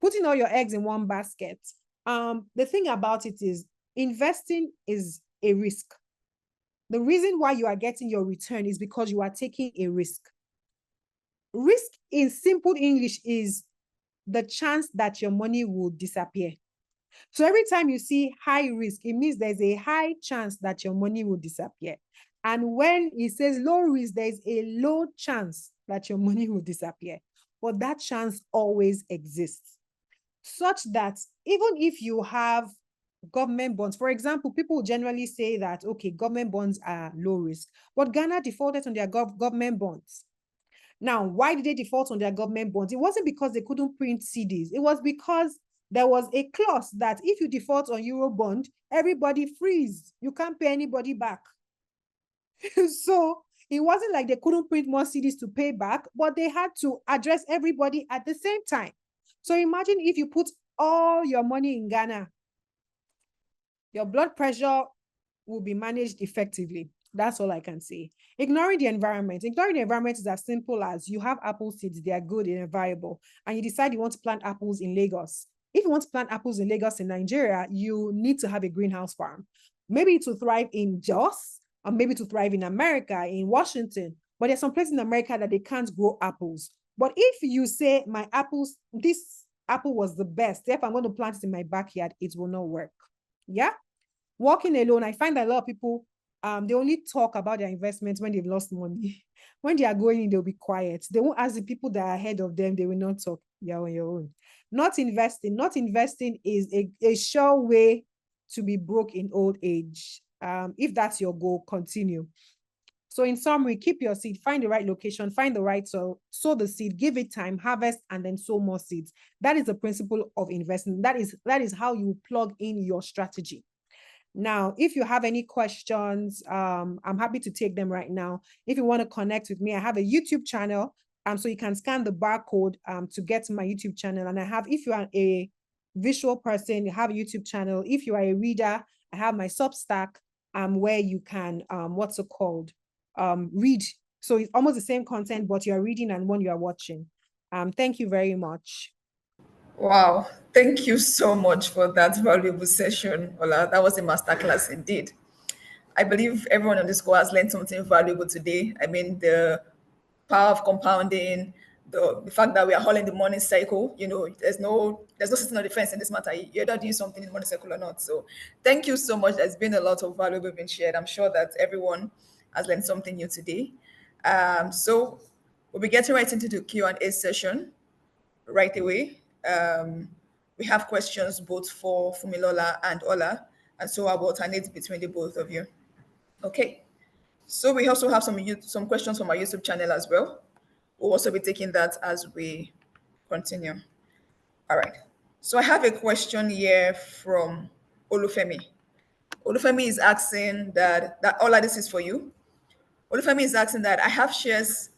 Putting all your eggs in one basket. The thing about it is investing is a risk. The reason why you are getting your return is because you are taking a risk. Risk in simple English is the chance that your money will disappear. So every time you see high risk, it means there's a high chance that your money will disappear. And when it says low risk, there's a low chance that your money will disappear. But that chance always exists. Such that even if you have government bonds, for example, people generally say that, okay, government bonds are low risk, but Ghana defaulted on their government bonds. Now, why did they default on their government bonds? It wasn't because they couldn't print CDs. It was because there was a clause that if you default on Eurobond, everybody freeze. You can't pay anybody back. So it wasn't like they couldn't print more CDs to pay back, but they had to address everybody at the same time. So imagine if you put all your money in Ghana, your blood pressure will be managed effectively. That's all I can say. Ignoring the environment. Ignoring the environment is as simple as you have apple seeds, they are good and viable, and you decide you want to plant apples in Lagos. If you want to plant apples in Lagos in Nigeria, you need to have a greenhouse farm. Maybe to thrive in Jos, or maybe to thrive in America, in Washington. But there's some places in America that they can't grow apples. But if you say my apples, this apple was the best, therefore I'm going to plant it in my backyard, it will not work. Yeah. Walking alone, I find that a lot of people, they only talk about their investments when they've lost money. When they are going in, they'll be quiet. They won't ask the people that are ahead of them. They will not talk. You're on your own. Not investing. Not investing is a sure way to be broke in old age. If that's your goal, continue. So in summary, keep your seed, find the right location, find the right soil, sow the seed, give it time, harvest, and then sow more seeds. That is the principle of investing. That is how you plug in your strategy. Now, if you have any questions, I'm happy to take them right now. If you want to connect with me, I have a YouTube channel. So you can scan the barcode to get to my YouTube channel. And I have, if you are a visual person, you have a YouTube channel. If you are a reader, I have my Substack where you can, read. So it's almost the same content, but you're reading and one you are watching. Thank you very much. Wow, thank you so much for that valuable session, Ola. That was a masterclass indeed. I believe everyone on this call has learned something valuable today. I mean, the power of compounding, the fact that we are all in the morning cycle. There's no sitting on the fence in this matter. You're either doing something in the morning cycle or not. So thank you so much. There's been a lot of valuable being shared. I'm sure that everyone has learned something new today. So we'll be getting right into the Q&A session right away. We have questions both for Fumilola and Ola, and so I will alternate between the both of you. Okay. So we also have some questions from our YouTube channel as well. We'll also be taking that as we continue. All right. So I have a question here from Olufemi. Olufemi is asking that Ola, this is for you. Olufemi is asking that I have shares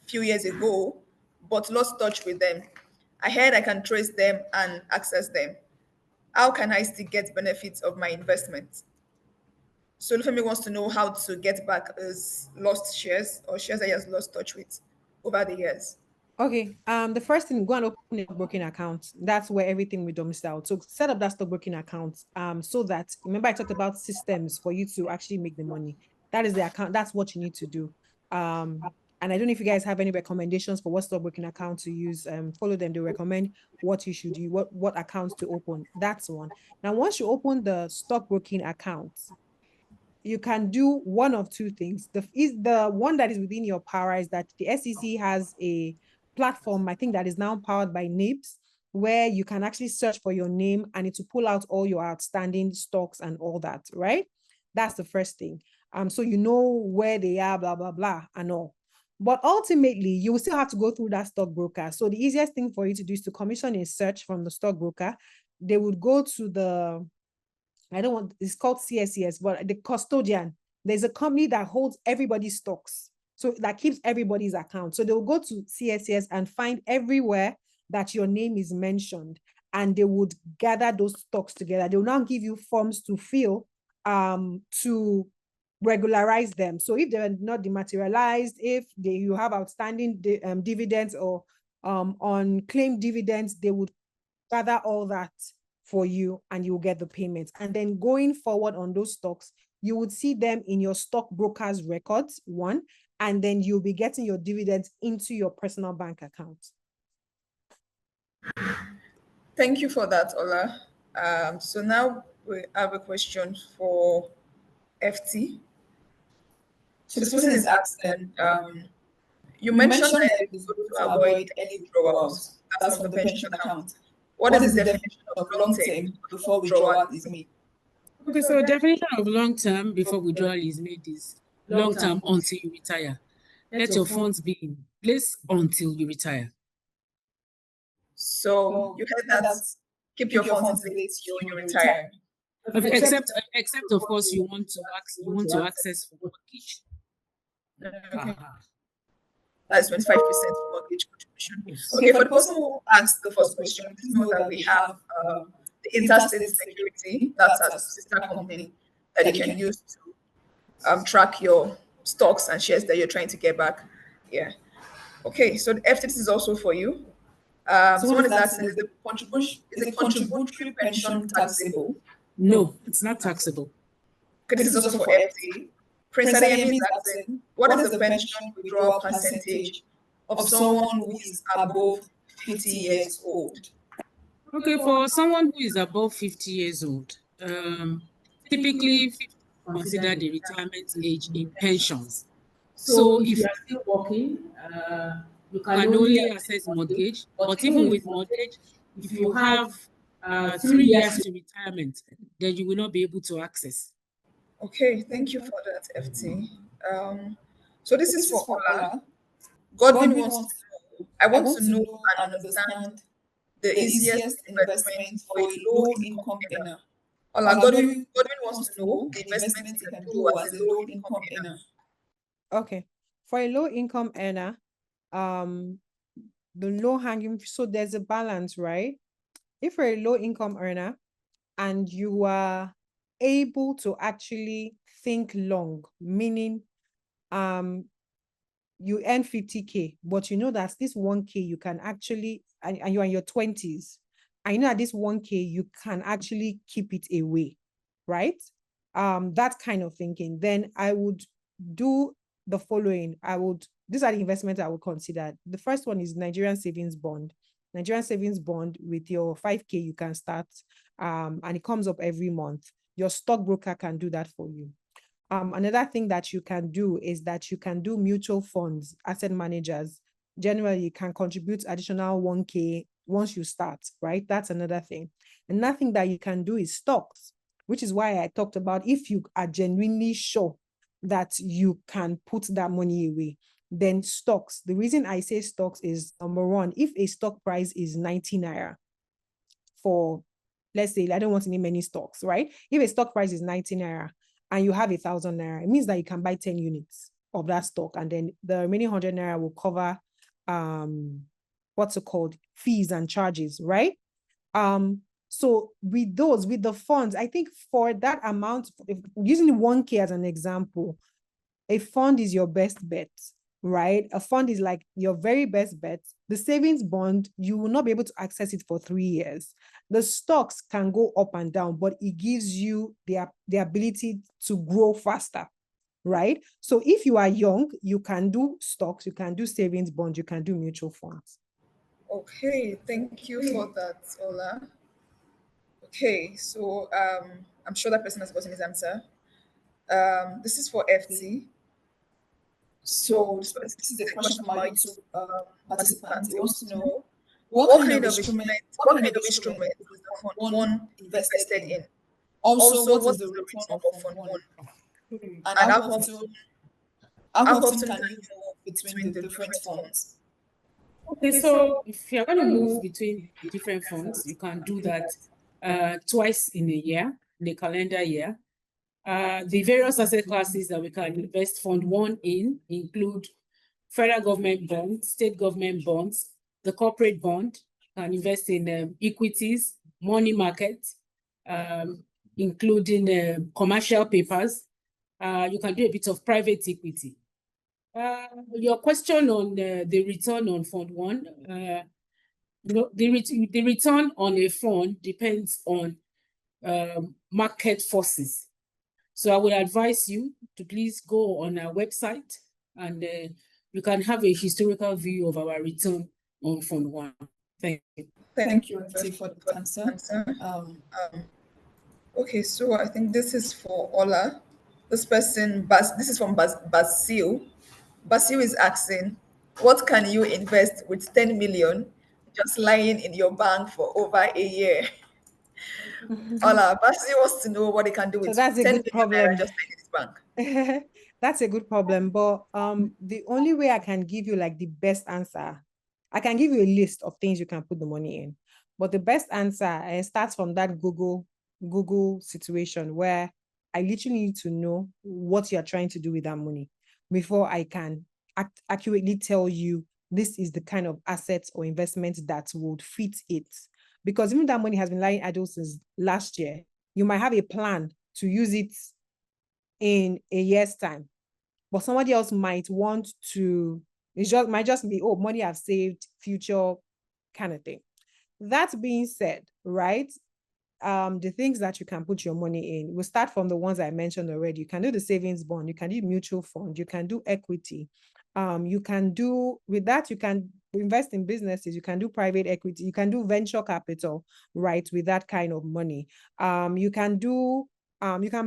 few years ago, but lost touch with them. I heard I can trace them and access them. How can I still get benefits of my investment? So Olufemi wants to know how to get back his lost shares or shares that he has lost touch with over the years. Okay. The first thing, go and open a stockbroking account. That's where everything will domicile. So set up that stockbroking account. So that, remember I talked about systems for you to actually make the money. That is the account. That's what you need to do. And I don't know if you guys have any recommendations for what stockbroking account to use. Follow them. They recommend what you should do, what accounts to open. That's one. Now, once you open the stockbroking account, you can do one of two things. The one that is within your power is that the SEC has a platform, I think, that is now powered by NIBS, where you can actually search for your name and it will pull out all your outstanding stocks and all that, right? That's the first thing. So you know where they are, blah, blah, blah, and all. But ultimately, you will still have to go through that stockbroker. So the easiest thing for you to do is to commission a search from the stockbroker. They would go to the, it's called CSCS, but the custodian, there's a company that holds everybody's stocks. So that keeps everybody's account. So they'll go to CSCS and find everywhere that your name is mentioned, and they would gather those stocks together. They will now give you forms to fill to regularize them. So if they're not dematerialized, if you have outstanding dividends or unclaimed dividends, they would gather all that for you and you will get the payments. And then going forward on those stocks, you would see them in your stockbroker's records, one, and then you'll be getting your dividends into your personal bank account. Thank you for that, Ola. So now we have a question for FT. So this person is asking, you mentioned that it is good to avoid any withdrawals. That's from the pension account. What is the definition of long term before withdrawal is made? Okay, so definition of long term before withdrawal is made is long term until you retire. Let your funds be in place until you retire. So you heard that, keep your funds in place till you retire. Except of course you want to access for mortgage. Okay. That's 25% mortgage contribution. Okay, for the person who asked the first question, please know that we have the interstate security, that's a sister company that you can use to track your stocks and shares that you're trying to get back. Yeah. Okay, so the FTT is also for you. So one is asking, is the contributory pension taxable? No, it's not taxable. Okay, this is also for FT. Prince Adeyemi is asking, what is the pension withdrawal percentage of someone who is above 50 years old? Okay, for someone who is above 50 years old, typically consider the retirement age in pensions. So if you are still working, you can only access mortgage, but even with mortgage, if you have 3 years to retirement, then you will not be able to access. Okay, thank you for that, FT. So this is for Ola. Godwin wants to know, I want to know and understand the easiest investment for a low-income earner. Ola, Godwin wants to know the investment he can do as a low-income earner. Okay, for a low-income earner, the low-hanging, so there's a balance, right? If you're a low-income earner and you are able to actually think long, meaning you earn 50K, but you know that this 1K you can actually, and you're in your 20s, I know that this 1K you can actually keep it away, right? That kind of thinking, then I would do the following. These are the investments I would consider. The first one is Nigerian savings bond. Nigerian savings bond, with your 5K you can start, and it comes up every month. Your stockbroker can do that for you. Another thing that you can do is that you can do mutual funds, asset managers. Generally, you can contribute additional 1K once you start, right? That's another thing. Another thing that you can do is stocks, which is why I talked about if you are genuinely sure that you can put that money away. Then stocks. The reason I say stocks is, number one, if a stock price is 90 naira for, let's say, I don't want to name any stocks, right? If a stock price is 90 naira and you have 1,000 naira, it means that you can buy 10 units of that stock, and then the remaining 100 naira will cover what's it called, fees and charges, right? So with the funds, I think for that amount, if using 1K as an example, a fund is your best bet, right? A fund is like your very best bet. The savings bond, you will not be able to access it for 3 years. The stocks can go up and down, but it gives you the ability to grow faster, right? So if you are young, you can do stocks, you can do savings bond, you can do mutual funds. Okay, thank you for that, Ola. Okay, so I'm sure that person has gotten his answer. This is for FT. So this is a question from our YouTube participant. He wants to know what kind of instrument is the fund one invested in? Also, what is the return of fund one? And how often can you move between the different funds? Okay, so if you're going to move between different funds, you can do that twice in a year, in the calendar year. The various asset classes that we can invest fund one in include federal government bonds, state government bonds, the corporate bond, can invest in equities, money market, including commercial papers. You can do a bit of private equity. Your question on the return on fund one, the return on a fund depends on market forces. So I would advise you to please go on our website, and you can have a historical view of our return on fund one. Thank you. Thank you, FT, for the answer. Okay, so I think this is for Ola. This is from Basil. Basil is asking, what can you invest with 10 million just lying in your bank for over a year? Ola, Basil wants to know what he can do with So that's a 10 good million problem. naira just lying in his bank. That's a good problem, but the only way I can give you like the best answer, I can give you a list of things you can put the money in, but the best answer starts from that Google situation where I literally need to know what you're trying to do with that money before I can accurately tell you this is the kind of assets or investment that would fit it. Because even that money has been lying idle since last year, you might have a plan to use it in a year's time, but somebody else might want to, might just be, oh, money I've saved, future kind of thing. That being said, right, the things that you can put your money in, we'll start from the ones I mentioned already. You can do the savings bond, you can do mutual fund, you can do equity. You can do, with that, you can invest in businesses, you can do private equity, you can do venture capital, right, with that kind of money. You can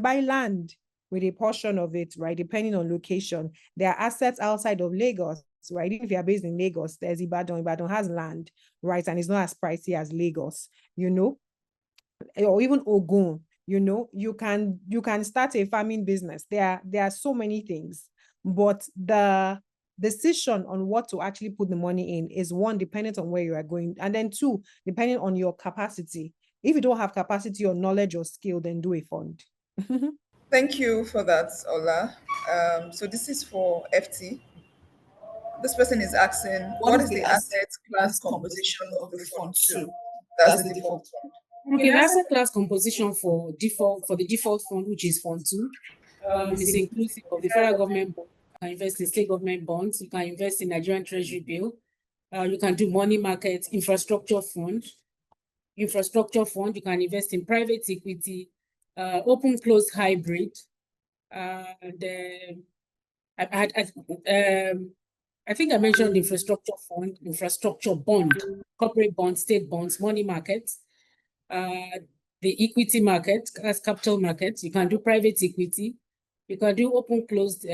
buy land with a portion of it, right, depending on location. There are assets outside of Lagos, right? If you're based in Lagos, there's Ibadan. Ibadan has land, right, and it's not as pricey as Lagos, or even Ogun. You can start a farming business. There are so many things, but the decision on what to actually put the money in is, one, dependent on where you are going, and then two, depending on your capacity. If you don't have capacity or knowledge or skill, then do a fund. Thank you for that, Ola. So this is for FT. This person is asking, what is the asset class composition of the fund two? That's the default fund. Okay, the asset class composition for the default fund, which is fund two, is inclusive of the federal government bond. You can invest in state government bonds. You can invest in Nigerian Treasury bill. You can do money market, infrastructure fund. You can invest in private equity, open closed hybrid, and I think I mentioned infrastructure fund, infrastructure bond, corporate bonds, state bonds, money markets, the equity market, as capital markets. You can do private equity. You can do open closed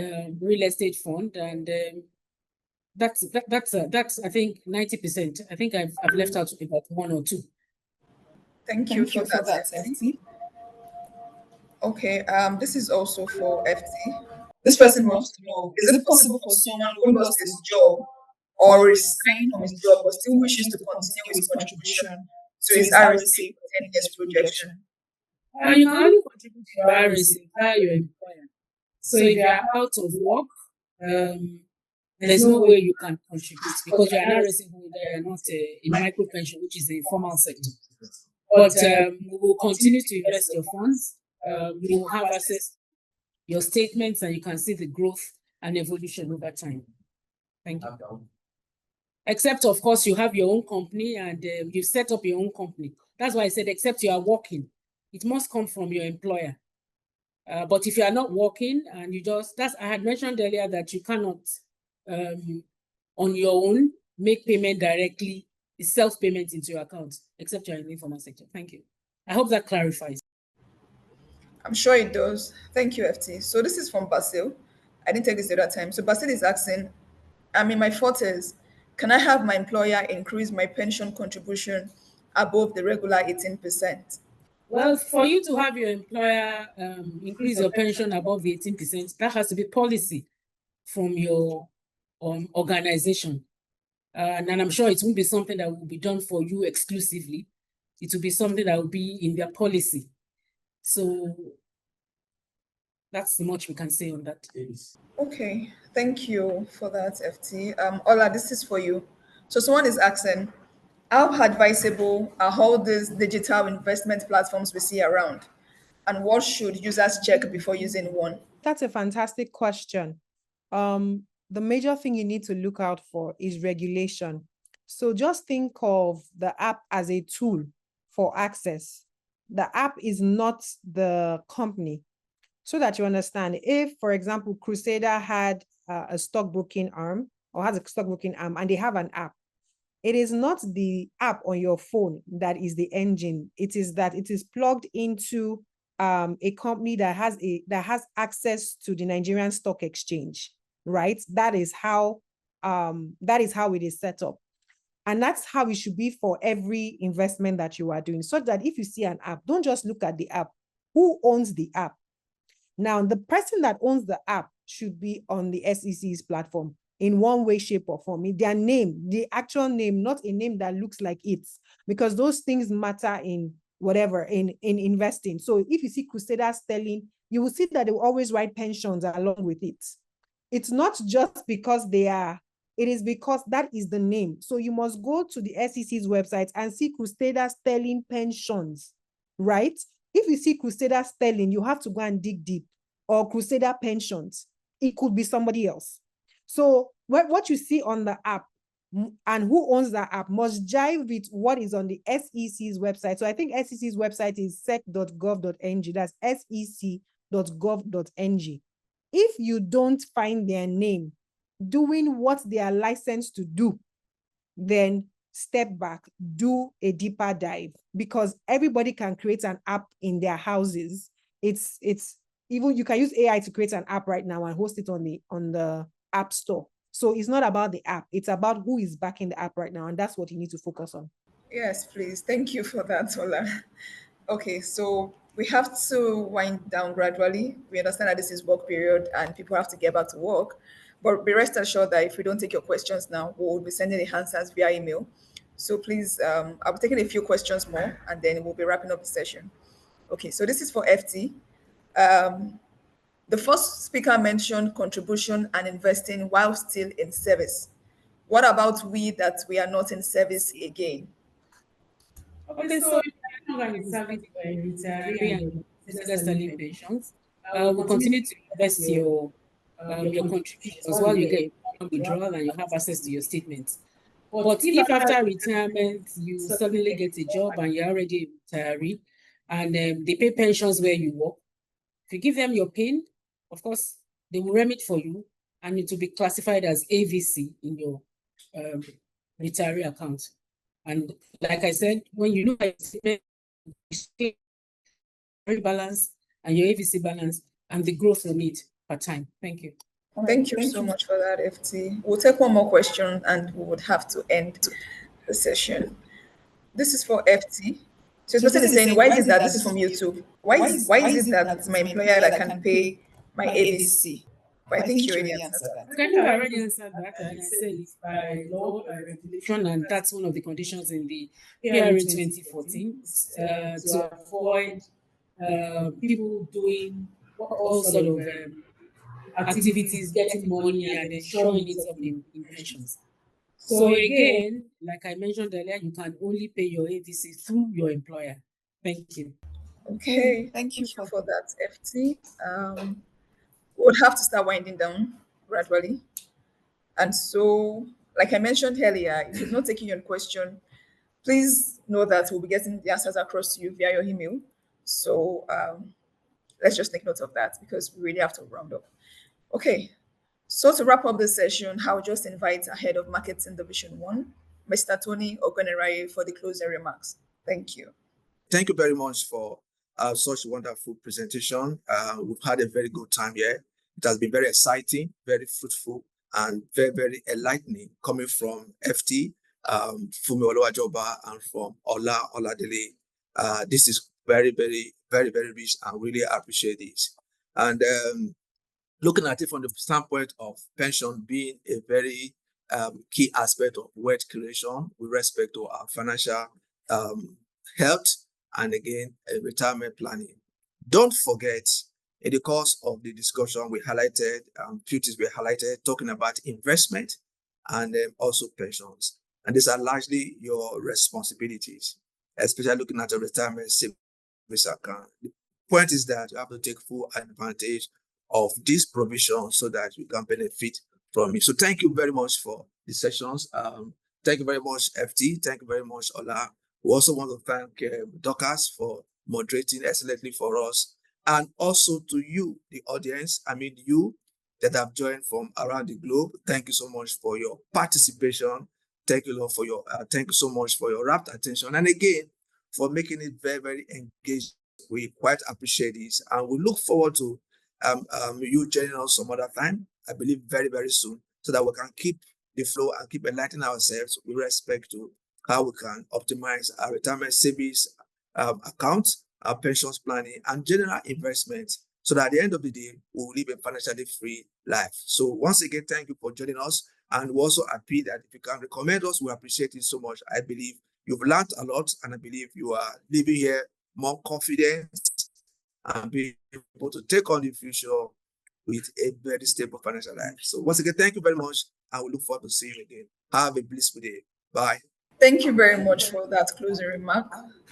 real estate fund, and that's I think 90%. I think I've left out about one or two. Thank you for that, FT. Okay, this is also for FT. This person wants to know, is it possible for someone who lost his job or resigned from his job but still wishes to continue his contribution to his RSA for 10 years projection? You can only contribute to your RSA via your employer. So if you are out of work, there's no way you can contribute because you are an RSA holder, you are not a micro pension, which is a formal sector. But we will continue to invest your funds. You will have access to your statements and you can see the growth and evolution over time. Thank you. Except, of course, you have your own company and you set up your own company. That's why I said, except you are working, it must come from your employer. But if you are not working and you just, I had mentioned earlier that you cannot, on your own, make payment directly, self-payment into your account, except you're in the informal sector. Thank you. I hope that clarifies. I'm sure it does. Thank you, FT. So this is from Basil. I didn't take this the other time. So Basil is asking, I'm in my 40s. Can I have my employer increase my pension contribution above the regular 18%? Well, for you to have your employer increase your pension above the 18%, that has to be policy from your organization. And I'm sure it won't be something that will be done for you exclusively. It will be something that will be in their policy. So that's much we can say on that. Okay, thank you for that, FT. Ola, this is for you. So someone is asking, how advisable are all these digital investment platforms we see around? And what should users check before using one? That's a fantastic question. The major thing you need to look out for is regulation. So just think of the app as a tool for access. The app is not the company. So that you understand, if, for example, Crusader had a stockbroking arm or has a stockbroking arm and they have an app, it is not the app on your phone that is the engine. It is that it is plugged into a company that has access to the Nigerian Stock Exchange, right? That is how it is set up. And that's how it should be for every investment that you are doing. So that if you see an app, don't just look at the app. Who owns the app? Now, the person that owns the app should be on the SEC's platform in one way, shape, or form. Their name, the actual name, not a name that looks like it, because those things matter in whatever, in investing. So if you see CrusaderSterling, you will see that they will always write pensions along with it. It's not just because it is because that is the name. So you must go to the SEC's website and see CrusaderSterling Pensions, right? If you see CrusaderSterling, you have to go and dig deep, or Crusader Pensions. It could be somebody else. So what you see on the app and who owns that app must jive with what is on the SEC's website. So I think SEC's website is sec.gov.ng. That's sec.gov.ng. If you don't find their name doing what they are licensed to do, then step back, do a deeper dive, because everybody can create an app in their houses. It's even, you can use AI to create an app right now and host it on the App Store. So it's not about the app, it's about who is backing the app right now, and that's what you need to focus on. Yes, please. Thank you for that, Ola. Okay, so we have to wind down gradually. We understand that this is work period and people have to get back to work. But be rest assured that if we don't take your questions now, we'll be sending the answers via email. So please, I'll be taking a few questions more and then we'll be wrapping up the session. Okay, so this is for FT. The first speaker mentioned contribution and investing while still in service. What about we that we are not in service again? Okay, so if you are in service, retiree and CrusaderSterling Pensions, we'll continue to invest your contributions while you get withdrawal and you have access to your statements. But if after retirement you suddenly get a job and you're already a retiree and they pay pensions where you work, if you give them your PIN, of course, they will remit for you and it will be classified as AVC in your retiree account. And like I said, when you look at your balance and your AVC balance and the growth on it per time. Thank you. Thank you so much for that, FT. We'll take one more question and we would have to end the session. This is for FT. So this person is saying, why is it that this is from YouTube? Why is it that it's my employer that can pay my AVC? But I think you already answered that. Okay, I think I already answered that, and I said it's by law, by regulation, and that's one of the conditions in the PRA 2014 to avoid people doing all sort of activities, getting money, and then showing it up in pensions. So again, like I mentioned earlier, you can only pay your ADC through your employer. Thank you. Okay, thank you for that, FT. We'll have to start winding down gradually. And so, like I mentioned earlier, if you've not taken your question, please know that we'll be getting the answers across to you via your email. So let's just take note of that because we really have to round up. Okay, so to wrap up this session, I'll just invite our head of marketing division 1, Mr. Tony Ogoneraye, for the closing remarks. Thank you. Thank you very much for such a wonderful presentation. We've had a very good time here. It has been very exciting, very fruitful, and very, very enlightening coming from FT, Fumi Oluwajoba, and from Ola Oladele. This is very, very, very, very rich, and really appreciate this. And looking at it from the standpoint of pension being a very key aspect of wealth creation with respect to our financial health, and again, retirement planning. Don't forget, in the course of the discussion, we highlighted, few things we highlighted, talking about investment and also pensions. And these are largely your responsibilities, especially looking at a retirement savings account. The point is that you have to take full advantage of this provision so that you can benefit from it. So thank you very much for the sessions. Thank you very much, FT. Thank you very much, Ola. We also want to thank Dorcas for moderating excellently for us, and also to you, the audience. I mean, you that have joined from around the globe. Thank you so much for your participation. Thank you, Lord, for your thank you so much for your rapt attention, and again for making it very, very engaged. We quite appreciate this, and we look forward to you joining us some other time. I believe very, very soon, so that we can keep the flow and keep enlightening ourselves with respect to how we can optimize our retirement savings account, our pensions planning, and general investments, so that at the end of the day, we will live a financially free life. So once again, thank you for joining us. And we also appeal that if you can recommend us, we appreciate it so much. I believe you've learned a lot, and I believe you are living here more confident and being able to take on the future with a very stable financial life. So once again, thank you very much. I will look forward to seeing you again. Have a blissful day. Bye. Thank you very much for that closing remark,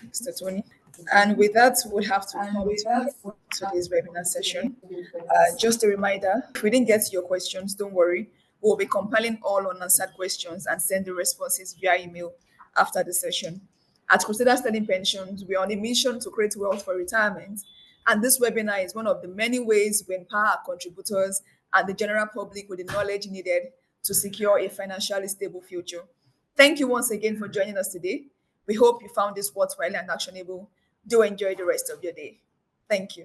Mr. Tony. And with that, we'll have to come to today's webinar session. Just a reminder, if we didn't get to your questions, don't worry. We'll be compiling all unanswered questions and send the responses via email after the session. At CrusaderSterling Pensions, we are on a mission to create wealth for retirement. And this webinar is one of the many ways we empower our contributors and the general public with the knowledge needed to secure a financially stable future. Thank you once again for joining us today. We hope you found this worthwhile and actionable. Do enjoy the rest of your day. Thank you.